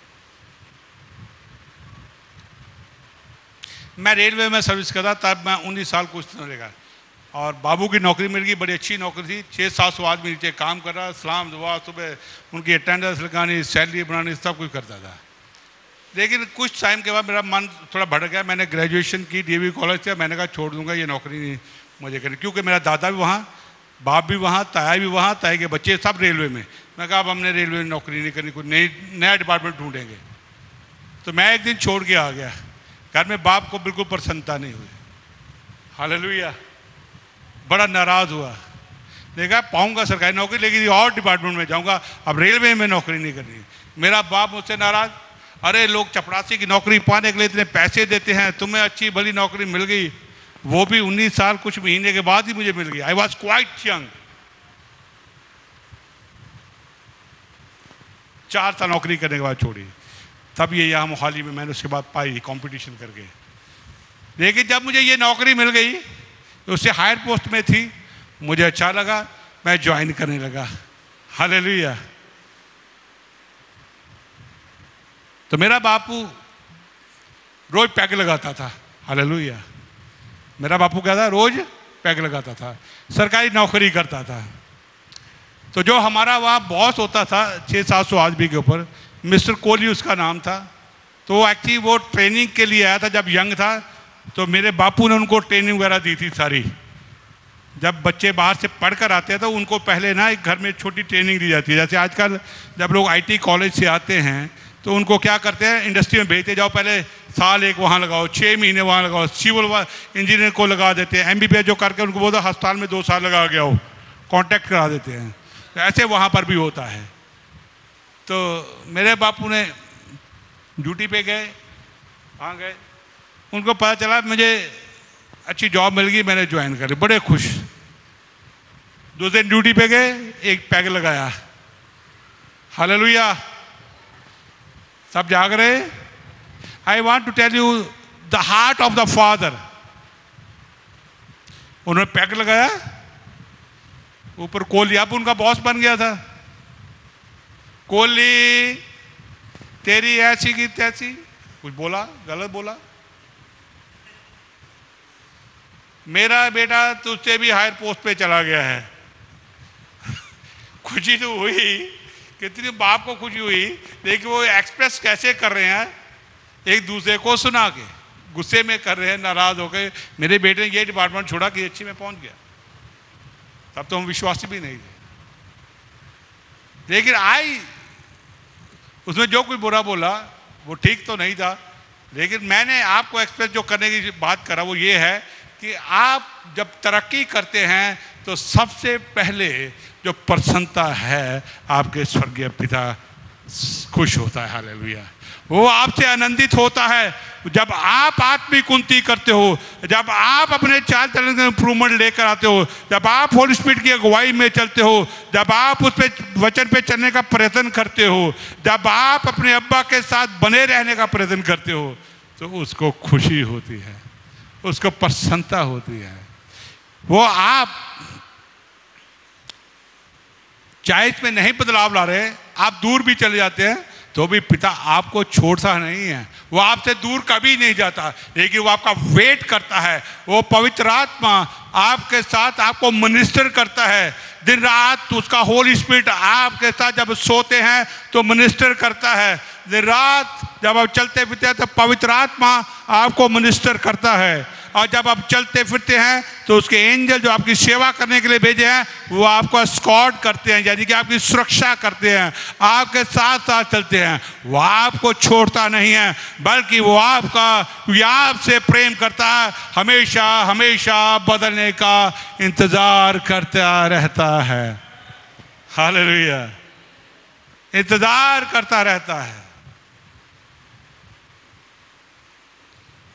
मैं रेलवे में सर्विस करता, तब मैं 19 साल कुछ रहेगा, और बाबू की नौकरी मिल गई, बड़ी अच्छी नौकरी थी। 600-700 आदमी नीचे काम कर रहा, सलाम दुआ, सुबह उनकी अटेंडेंस लगानी, सैलरी बनानी, सब कुछ करता था। लेकिन कुछ टाइम के बाद मेरा मन थोड़ा भटक गया। मैंने ग्रेजुएशन की DAV कॉलेज से, मैंने कहा छोड़ दूंगा, ये नौकरी नहीं मुझे करनी, क्योंकि मेरा दादा भी वहाँ, बाप भी वहाँ, ताया भी वहाँ, ताया के बच्चे सब रेलवे में। मैं कहा अब हमने रेलवे में नौकरी नहीं करनी, कुछ नया डिपार्टमेंट ढूंढेंगे। तो मैं एक दिन छोड़ के आ गया। घर में बाप को बिल्कुल प्रसन्नता नहीं हुई। हालेलुया। बड़ा नाराज हुआ, देखा पाऊंगा सरकारी नौकरी, लेकिन और डिपार्टमेंट में जाऊंगा, अब रेलवे में नौकरी नहीं करनी। मेरा बाप मुझसे नाराज, अरे लोग चपरासी की नौकरी पाने के लिए इतने पैसे देते हैं, तुम्हें अच्छी भली नौकरी मिल गई, वो भी 19 साल कुछ महीने के बाद ही मुझे मिल गई। I was quite young. 4 साल नौकरी करने के बाद छोड़ी, तब ये यहाँ मोहाली में मैंने उसके बाद पाई कंपटीशन करके। लेकिन जब मुझे ये नौकरी मिल गई, उससे हायर पोस्ट में थी, मुझे अच्छा लगा, मैं ज्वाइन करने लगा। हालेलुया। तो मेरा बापू रोज पैग लगाता था। हालेलुया। मेरा बापू क्या था, रोज पैग लगाता था, सरकारी नौकरी करता था। तो जो हमारा वहाँ बॉस होता था 600-700 आदमी के ऊपर, मिस्टर कोहली उसका नाम था। तो एक्चुअली वो ट्रेनिंग के लिए आया था जब यंग था, तो मेरे बापू ने उनको ट्रेनिंग वगैरह दी थी सारी। जब बच्चे बाहर से पढ़ कर आते हैं तो उनको पहले ना एक घर में छोटी ट्रेनिंग दी जाती है। जैसे आजकल जब लोग IT कॉलेज से आते हैं तो उनको क्या करते हैं, इंडस्ट्री में भेजते, जाओ पहले साल 1 वहाँ लगाओ, 6 महीने वहाँ लगाओ, सिविल इंजीनियर को लगा देते हैं, MBBS जो करके उनको बोलते अस्पताल में 2 साल लगा गया हो, कॉन्टैक्ट करा देते हैं। तो ऐसे वहाँ पर भी होता है। तो मेरे बापू ने ड्यूटी पे गए, वहाँ गए, उनको पता चला मुझे अच्छी जॉब मिल गई, मैंने ज्वाइन कर ली, बड़े खुश। 2 दिन ड्यूटी पे गए, एक पैग लगाया। हालेलुया। सब जाग रहे। I want to tell you the heart of the father. उन्होंने पैग लगाया, ऊपर कोहली, अब उनका बॉस बन गया था। कोहली तेरी ऐसी की तैसी, कुछ बोला, गलत बोला, मेरा बेटा तुझसे भी हायर पोस्ट पे चला गया है। खुशी तो हुई, कितनी बाप को खुशी हुई, लेकिन वो एक्सप्रेस कैसे कर रहे हैं, एक दूसरे को सुना के, गुस्से में कर रहे हैं, नाराज होकर, मेरे बेटे ने ये डिपार्टमेंट छोड़ा कि अच्छी में पहुंच गया। तब तो हम विश्वासी भी नहीं थे। लेकिन उसमें जो कोई बुरा बोला वो ठीक तो नहीं था, लेकिन मैंने आपको एक्सप्रेस जो करने की बात करा वो ये है कि आप जब तरक्की करते हैं तो सबसे पहले जो प्रसन्नता है, आपके स्वर्गीय पिता खुश होता है। हालेलुया। वो आपसे आनंदित होता है जब आप आत्मिक उन्नति करते हो, जब आप अपने चाल चलन में इंप्रूवमेंट लेकर आते हो, जब आप होली स्पिरिट की अगुवाई में चलते हो, जब आप उस पे वचन पे चलने का प्रयत्न करते हो, जब आप अपने अब्बा के साथ बने रहने का प्रयत्न करते हो, तो उसको खुशी होती है, उसको प्रसन्नता होती है। वो आप चाहे इसमें नहीं बदलाव ला रहे, आप दूर भी चले जाते हैं तो भी पिता आपको छोड़ता नहीं है, वो आपसे दूर कभी नहीं जाता, लेकिन वो आपका वेट करता है। वो पवित्र आत्मा आपके साथ आपको मिनिस्टर करता है दिन रात। उसका होली स्पिरिट आपके साथ जब सोते हैं तो मिनिस्टर करता है, दिन रात जब आप चलते फिरते हैं तो पवित्र आत्मा आपको मिनिस्टर करता है, और जब आप चलते फिरते हैं तो उसके एंजल जो आपकी सेवा करने के लिए भेजे हैं वो आपको एस्कॉर्ट करते हैं, यानी कि आपकी सुरक्षा करते हैं, आपके साथ साथ चलते हैं। वो आपको छोड़ता नहीं है, बल्कि वो आपसे प्रेम करता है, हमेशा हमेशा बदलने का इंतजार करता रहता है। हालेलुया, इंतजार करता रहता है।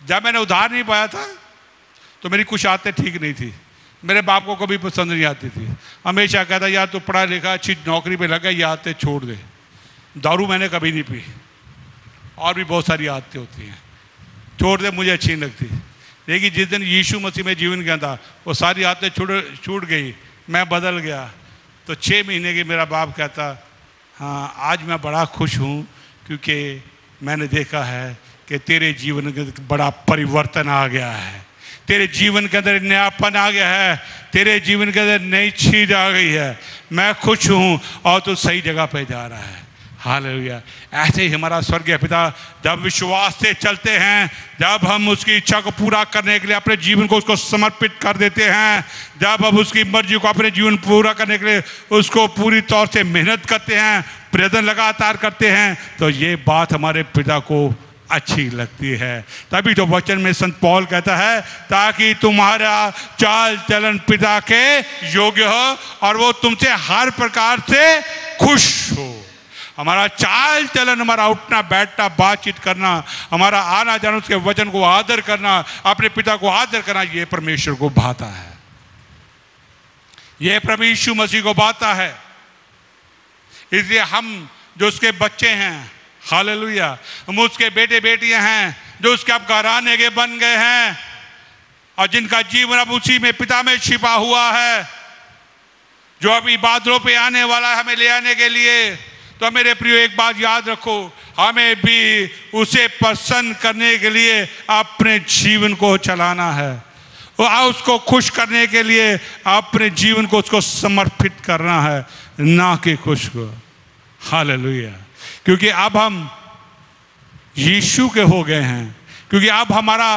जब मैंने उधार नहीं पाया था तो मेरी कुछ आदतें ठीक नहीं थी, मेरे बाप को कभी पसंद नहीं आती थी। हमेशा कहता यार तू पढ़ा लिखा अच्छी नौकरी पे लगा, ये आदतें छोड़ दे। दारू मैंने कभी नहीं पी, और भी बहुत सारी आदतें होती हैं, छोड़ दे, मुझे अच्छी नहीं लगती। लेकिन जिस दिन यीशु मसीह में जीवन किया था वो सारी आदतें छूट गई, मैं बदल गया। तो 6 महीने के मेरा बाप कहता हाँ आज मैं बड़ा खुश हूँ, क्योंकि मैंने देखा है कि तेरे जीवन के बड़ा परिवर्तन आ गया है, तेरे जीवन के अंदर नयापन आ गया है, तेरे जीवन के अंदर नई चीज आ गई है। मैं खुश हूँ और तू सही जगह पे जा रहा है। हालेलुया। ऐसे ही हमारा स्वर्गीय पिता जब विश्वास से चलते हैं, जब हम उसकी इच्छा को पूरा करने के लिए अपने जीवन को उसको समर्पित कर देते हैं, जब हम उसकी मर्जी को अपने जीवन पूरा करने के लिए उसको पूरी तौर से मेहनत करते हैं, प्रयत्न लगातार करते हैं, तो ये बात हमारे पिता को अच्छी लगती है। तभी तो वचन में संत पौल कहता है ताकि तुम्हारा चाल चलन पिता के योग्य हो और वो तुमसे हर प्रकार से खुश हो। हमारा चाल चलन, हमारा उठना बैठना, बातचीत करना, हमारा आना जाना, उसके वचन को आदर करना, अपने पिता को आदर करना, ये परमेश्वर को भाता है, ये प्रभु यीशु मसीह को भाता है। इसलिए हम जो उसके बच्चे हैं, हालेलुया, हम उसके बेटे बेटियां हैं जो उसके अब घराने के बन गए हैं और जिनका जीवन अब उसी में पिता में छिपा हुआ है, जो अभी बादलों पे आने वाला है हमें ले आने के लिए। तो मेरे प्रियो एक बात याद रखो, हमें भी उसे पसंद करने के लिए अपने जीवन को चलाना है, और उसको खुश करने के लिए अपने जीवन को उसको समर्पित करना है, ना कि खुश को। हालेलुया। क्योंकि अब हम यीशु के हो गए हैं, क्योंकि अब हमारा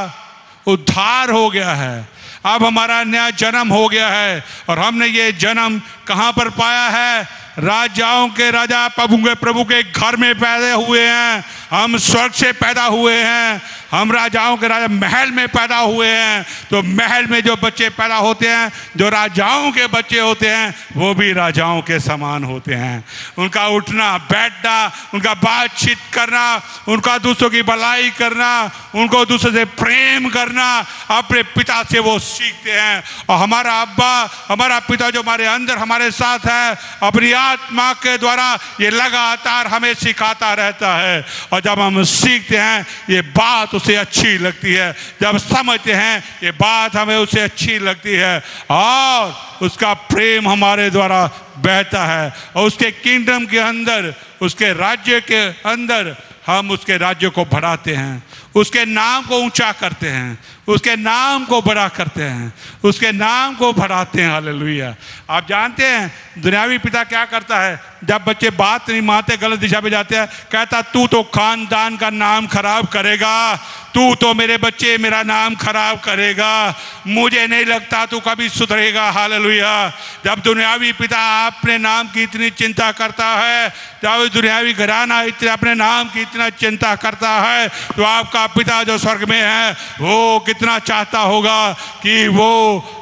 उद्धार हो गया है, अब हमारा नया जन्म हो गया है। और हमने ये जन्म कहाँ पर पाया है? राजाओं के राजा प्रभु के घर में पैदा हुए हैं। हम स्वर्ग से पैदा हुए हैं, हम राजाओं के राजा महल में पैदा हुए हैं। तो महल में जो बच्चे पैदा होते हैं, जो राजाओं के बच्चे होते हैं, वो भी राजाओं के समान होते हैं। उनका उठना बैठना, उनका बातचीत करना, उनका दूसरों की भलाई करना, उनको दूसरों से प्रेम करना, अपने पिता से वो सीखते हैं। और हमारा अब्बा, हमारा पिता जो हमारे अंदर हमारे साथ है, अपनी आत्मा के द्वारा ये लगातार हमें सिखाता रहता है। और जब हम सीखते हैं ये बात उसे अच्छी लगती है, जब समझते हैं ये बात हमें उसे अच्छी लगती है, और उसका प्रेम हमारे द्वारा बहता है। और उसके किंगडम के अंदर, उसके राज्य के अंदर हम उसके राज्य को बढ़ाते हैं, उसके नाम को ऊंचा करते हैं, उसके नाम को बड़ा करते हैं, उसके नाम को बढ़ाते हैं। हालेलुया। आप जानते हैं दुनियावी पिता क्या करता है? जब बच्चे बात नहीं मानते, गलत दिशा पे जाते हैं, कहता तू तो खानदान का नाम खराब करेगा, तू तो मेरे बच्चे मेरा नाम खराब करेगा, मुझे नहीं लगता तू कभी सुधरेगा। हालेलुया। जब दुनियावी पिता अपने नाम की इतनी चिंता करता है, जब दुनियावी घराना अपने नाम की इतना चिंता करता है, तो आपका पिता जो स्वर्ग में है वो कितना चाहता होगा कि वो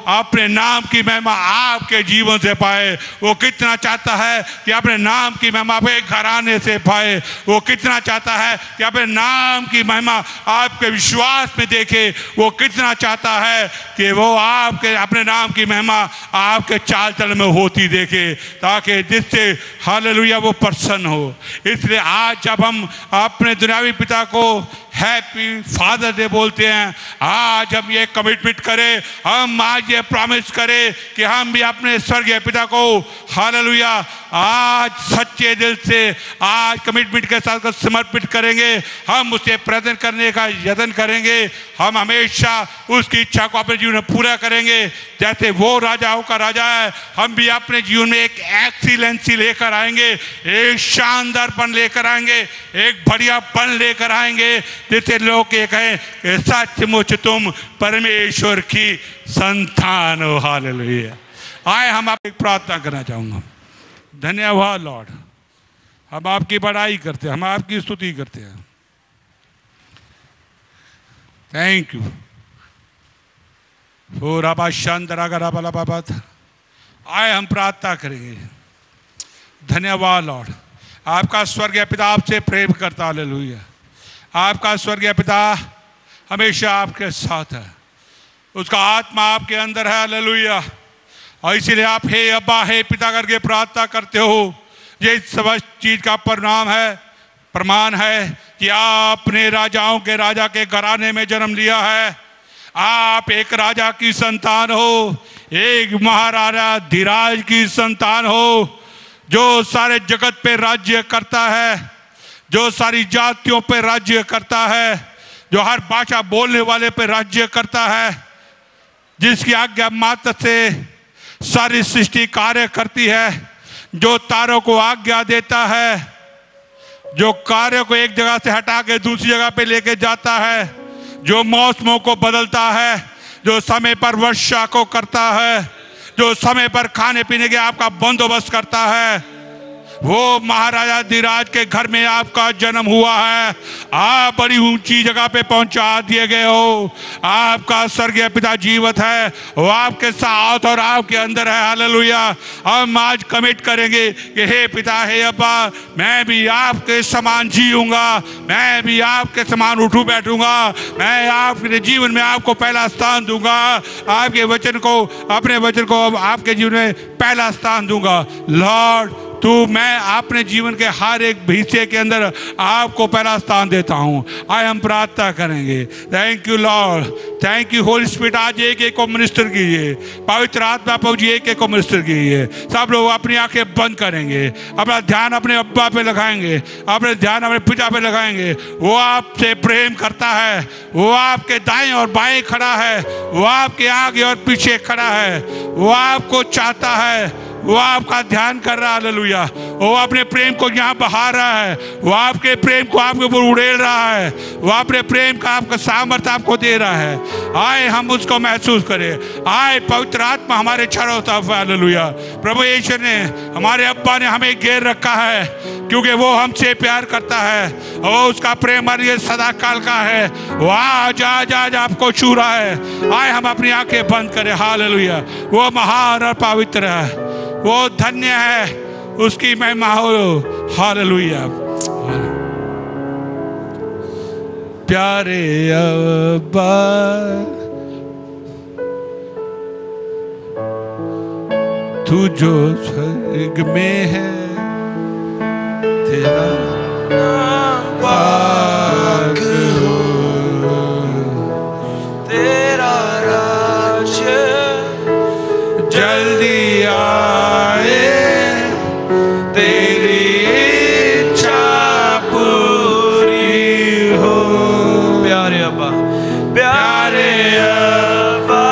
अपने नाम की महिमा आपके जीवन से पाए। वो कितना चाहता है कि अपने नाम की महिमा आपके घराने से पाए। वो कितना चाहता है कि अपने नाम की महिमा आपके विश्वास में देखे। वो कितना चाहता है कि वो आपके अपने नाम की महिमा आपके चाल चलन में होती देखे, ताकि जिससे हालेलुया वो प्रसन्न हो। इसलिए आज जब हम अपने दुनियावी पिता को हैप्पी फादर डे बोलते हैं, आज हम ये कमिटमेंट करें, हम आज ये प्रॉमिस करें कि हम भी अपने स्वर्गीय पिता को हालेलुया आज सच्चे दिल से, आज कमिटमेंट के साथ समर्पित करेंगे, हम उसे प्रेजेंट करने का यत्न करेंगे। हम हमेशा उसकी इच्छा को अपने जीवन में पूरा करेंगे। जैसे वो राजाओं का राजा है, हम भी अपने जीवन में एक एक्सीलेंसी लेकर आएंगे, एक शानदारपन लेकर आएंगे, एक बढ़ियापन लेकर आएंगे, जिससे लोग ये कहें कि सचमुच तुम परमेश्वर की संतान हो। हालेलुया। आए हम आप एक प्रार्थना करना चाहूँगा। धन्यवाद लॉर्ड, हम आपकी बड़ाई करते हैं, हम आपकी स्तुति करते हैं। Thank you. हो राबा शांतरा गराबला बाबा। आए हम प्रार्थना करेंगे। धन्यवाद लॉर्ड, आपका स्वर्गीय पिता आपसे प्रेम करता। हालेलुया। आपका स्वर्गीय पिता हमेशा आपके साथ है, उसका आत्मा आपके अंदर है। हालेलुया। और इसीलिए आप हे अब्बा हे पिता करके प्रार्थना करते हो। ये सब चीज का परिणाम है, प्रमाण है कि आपने राजाओं के राजा के घराने में जन्म लिया है। आप एक राजा की संतान हो, एक महाराजा धीराज की संतान हो, जो सारे जगत पे राज्य करता है, जो सारी जातियों पे राज्य करता है, जो हर भाषा बोलने वाले पे राज्य करता है, जिसकी आज्ञा मात्र से सारी सृष्टि कार्य करती है, जो तारों को आज्ञा देता है, जो कार्य को एक जगह से हटा के दूसरी जगह पे लेके जाता है, जो मौसमों को बदलता है, जो समय पर वर्षा को करता है, जो समय पर खाने पीने के आपका बंदोबस्त करता है, वो महाराजा धीराज के घर में आपका जन्म हुआ है। आप बड़ी ऊंची जगह पे पहुंचा दिए गए हो। आपका स्वर्गीय पिता जीवित है, वो आपके साथ और आपके अंदर है। हालेलुया। हम आज कमिट करेंगे कि हे पिता हे अब्बा, मैं भी आपके समान जीऊंगा, मैं भी आपके समान उठू बैठूंगा, मैं आपके जीवन में आपको पहला स्थान दूंगा, आपके वचन को, अपने वचन को आपके जीवन में पहला स्थान दूंगा। लॉर्ड तू, मैं अपने जीवन के हर एक हिस्से के अंदर आपको पहला स्थान देता हूँ। आज हम प्रार्थना करेंगे। Thank you lord, thank you Holi spirit. आज एक एक को मिनिस्टर कीजिए, पवित्र आत्मा प्रभु जी एक एक को मिनिस्टर कीजिए। सब लोग अपनी आंखें बंद करेंगे, अपना ध्यान अपने अब्बा पे लगाएंगे, अपने ध्यान अपने पिता पे लगाएंगे। वो आपसे प्रेम करता है, वो आपके दाएं और बाएं खड़ा है, वो आपके आगे और पीछे खड़ा है, वो आपको चाहता है, वो आपका ध्यान कर रहा है। हालेलुया। वो अपने प्रेम को यहाँ बहा रहा है, वो आपके प्रेम को आपके ऊपर उड़ेल रहा है, वो अपने प्रेम का आपका सामर्थ्य आपको दे रहा है। आए हम उसको महसूस करें। आए पवित्र आत्मा हमारे चारों तरफ। हालेलुया। प्रभु यीशु ने, हमारे अब्बा ने हमें घेर रखा है, क्योंकि वो हमसे प्यार करता है और उसका प्रेम हमारे लिए सदा काल का है। वो आज आज आज आपको छू रहा है। आए हम अपनी आंखें बंद करें। हालेलुया। वो महान और पवित्र है, वो धन्य है, उसकी महिमा हो। हालेलुया। प्यारे अब्बा, तू जो स्वर्ग में है, तेरा नाम पाक हो, तेरा राज्य जल्दी आए, तेरी इच्छा पूरी हो। प्यारे अब्बा, प्यारे अब्बा,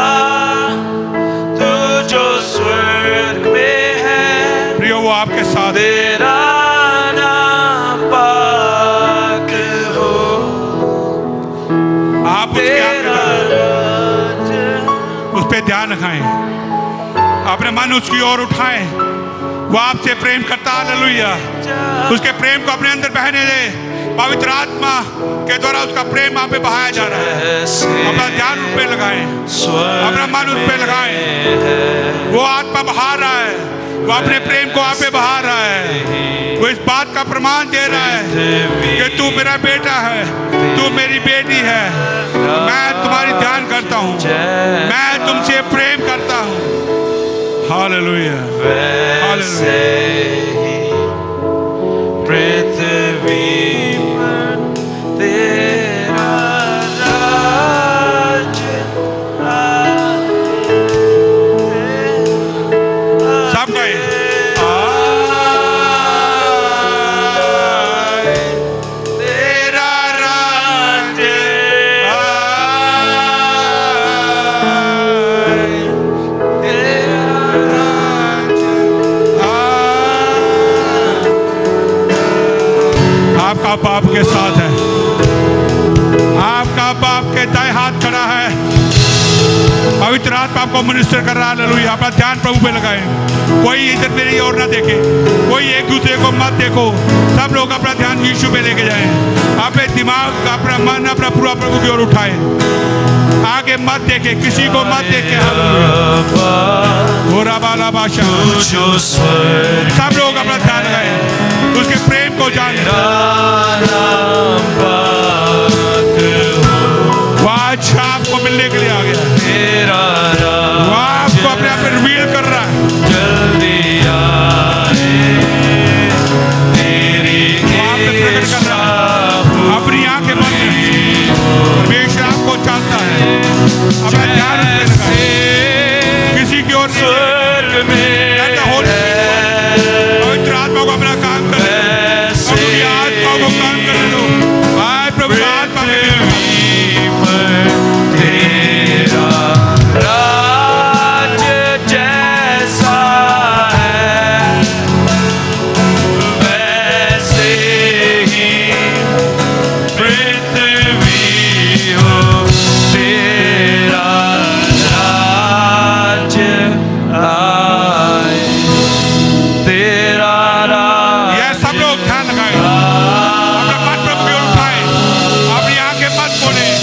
तू जो स्वर्ग में है, प्रियो वो आपके साथ, तेरा नाम पाक हो। आप उस पे ध्यान रखाएं, अपने मन उसकी ओर उठाएं। वो आपसे प्रेम करता। हालेलुया। उसके प्रेम को अपने अंदर बहने दे। पवित्र आत्मा के द्वारा उसका प्रेम आप पे बहाया जा रहा है। अपना ध्यान उस पे लगाएं, अपना मन उस पे लगाएं। वो आत्मा बहा रहा है, वो अपने प्रेम को आप पे बहा रहा है। वो इस बात का प्रमाण दे रहा है कि तू मेरा बेटा है, तू मेरी बेटी है, मैं तुम्हारी ध्यान करता हूँ, मैं तुमसे प्रेम करता हूँ। हालेलुया। हालेलुया। पृथ्वी पर तेरा राज्य सब गए। साथ खड़ा है। पवित्र आत्मा आपको मिनिस्टर कर रहा है। हालेलुया। अपना ध्यान प्रभु पे लगाएं। कोई इधर मेरी ओर ना देखे, कोई एक दूसरे को मत देखो, सब लोग अपना ध्यान यीशु पे लेके जाएं। अपने दिमाग, अपना मन, अपना पूरा प्रभु की ओर उठाएं। आगे मत देखे, किसी को मत देखे। हो बाला बाशा, सब लोग अपना ध्यान लगाएं, उसके प्रेम को जाने। वो आज आपको मिलने के लिए आ गया। वो आपको अपने आप में रिवील कर रहा है। जल्दी वो आप में प्रकट कर रहा है। अपनी आंखें बंद करें। परमेश्वर आपको चाहता है। अपना ध्यान किसी की ओर पवित्र आत्मा को अपना काम करे। अपनी आत्मा को काम करने दो। आज प्रभु आत्मा में सब लोग ध्यान लगाएं। अपना मत प्रभु की ओर उठाएं। अपनी आंखें मत खोलें।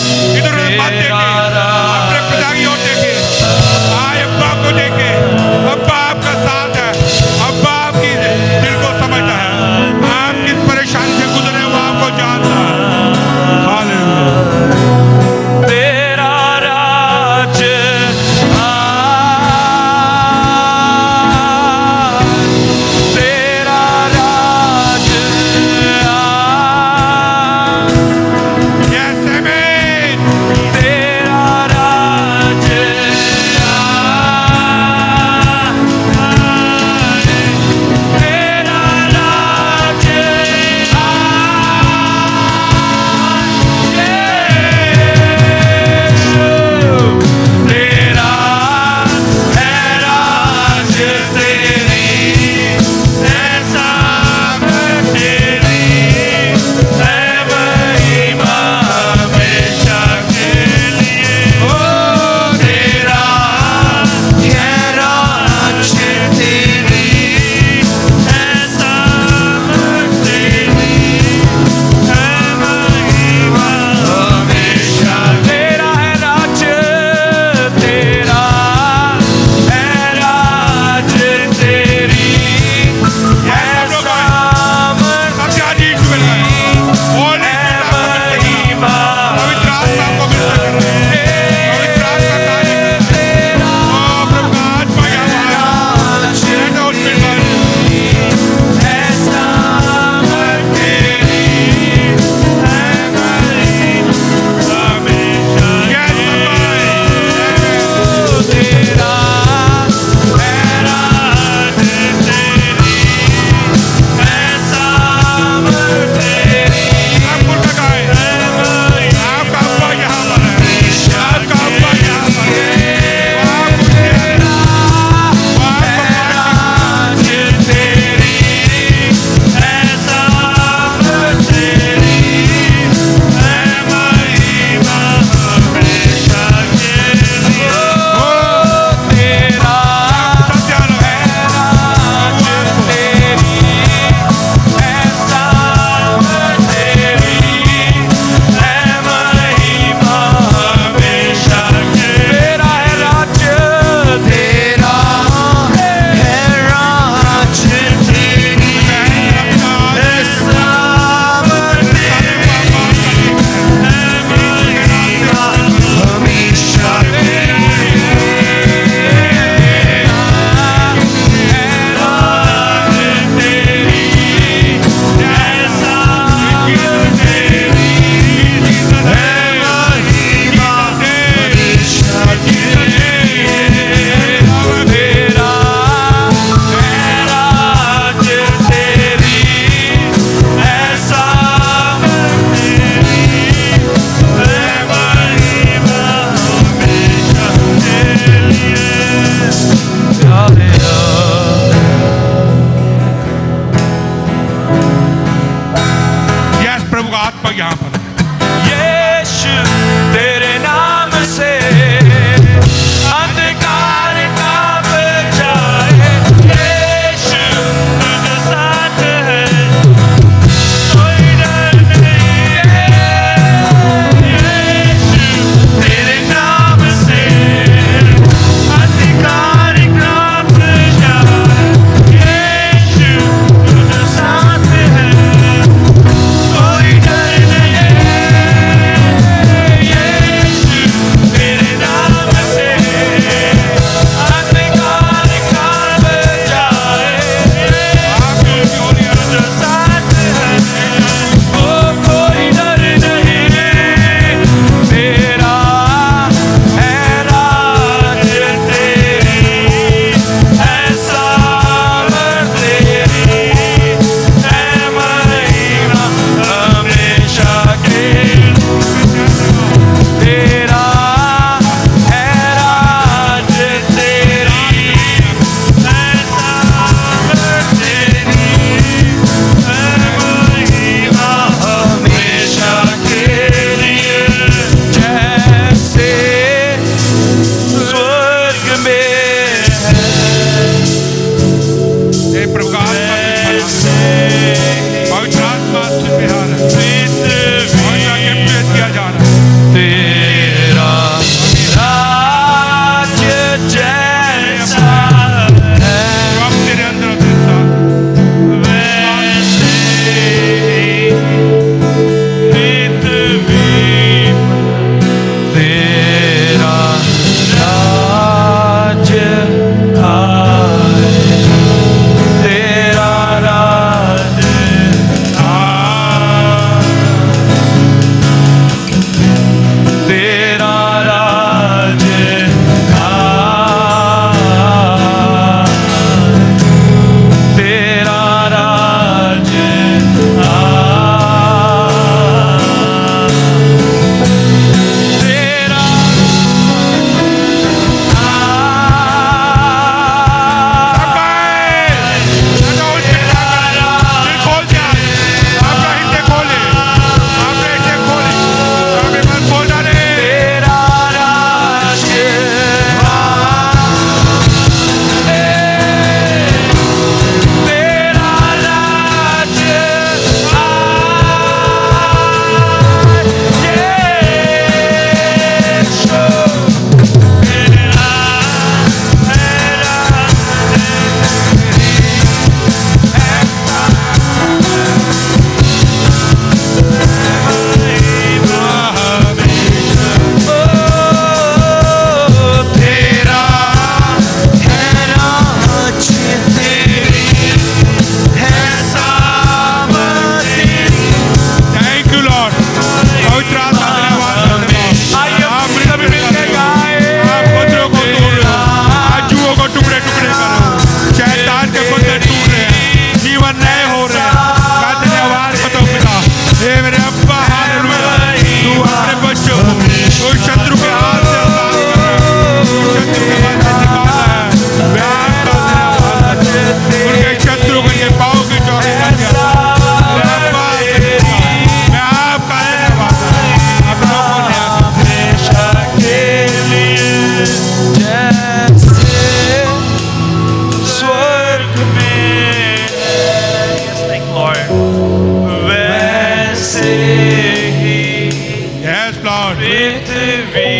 लॉर्ड। पृथ्वी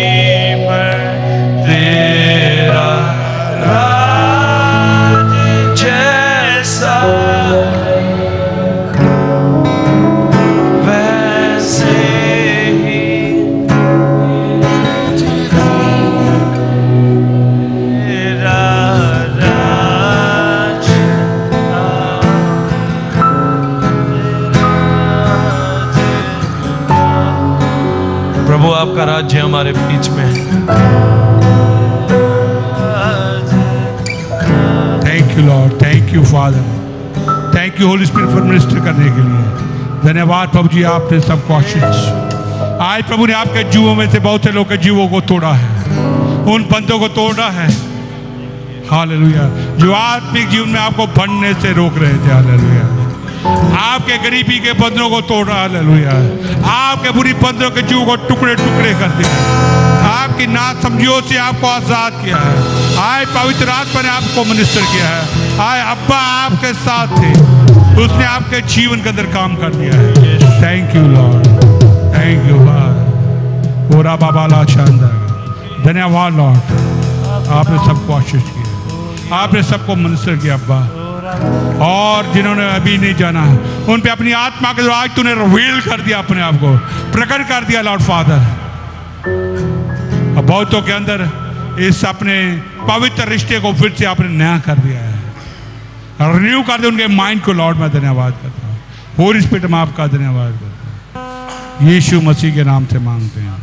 पर तेरा राज जैसा वैसे ही तेरा राज प्रभु आपका राज्य हमारे बीच में है। Thank you lord, thank you father, thank you Holi spirit for minister करने के लिए। धन्यवाद प्रभु जी, आपने सबको आशीष। आज प्रभु ने आपके जीवों में से बहुत से लोगों के जीवों को तोड़ा है, उन बंधों को तोड़ा है। हालेलुया। जो आत्मिक जीवन में आपको बढ़ने से रोक रहे थे। हालेलुया। आपके गरीबी के बंधनों को तोड़ा। हालेलुया। आपके बुरी बंधनों के जीवों को टुकड़े टुकड़े कर दिया। आपकी नासमझियों से आपको आजाद किया है। आए पवित्र आत्मा ने आपको मिनिस्टर किया है। आए अब्बा आपके साथ थे, उसने आपके जीवन के अंदर काम कर दिया है। Thank you lord, thank you lord. ओरा बाबा ला शानदार। धन्यवाद लॉर्ड, आपने सबको आशीष किया, आपने सबको मिनिस्टर किया अब्बा। और जिन्होंने अभी नहीं जाना है उन पे अपनी आत्मा के द्वारा आज तूने रिवील कर दिया, अपने आप को प्रकट कर दिया लॉर्ड फादर। बहुतों के अंदर इस अपने पवित्र रिश्ते को फिर से आपने नया कर दिया है, रिन्यू कर दिया उनके माइंड को। लॉर्ड मैं धन्यवाद करता हूँ, होली स्पिरिट में आपका धन्यवाद करता हूँ। यीशु मसीह के नाम से मांगते हैं।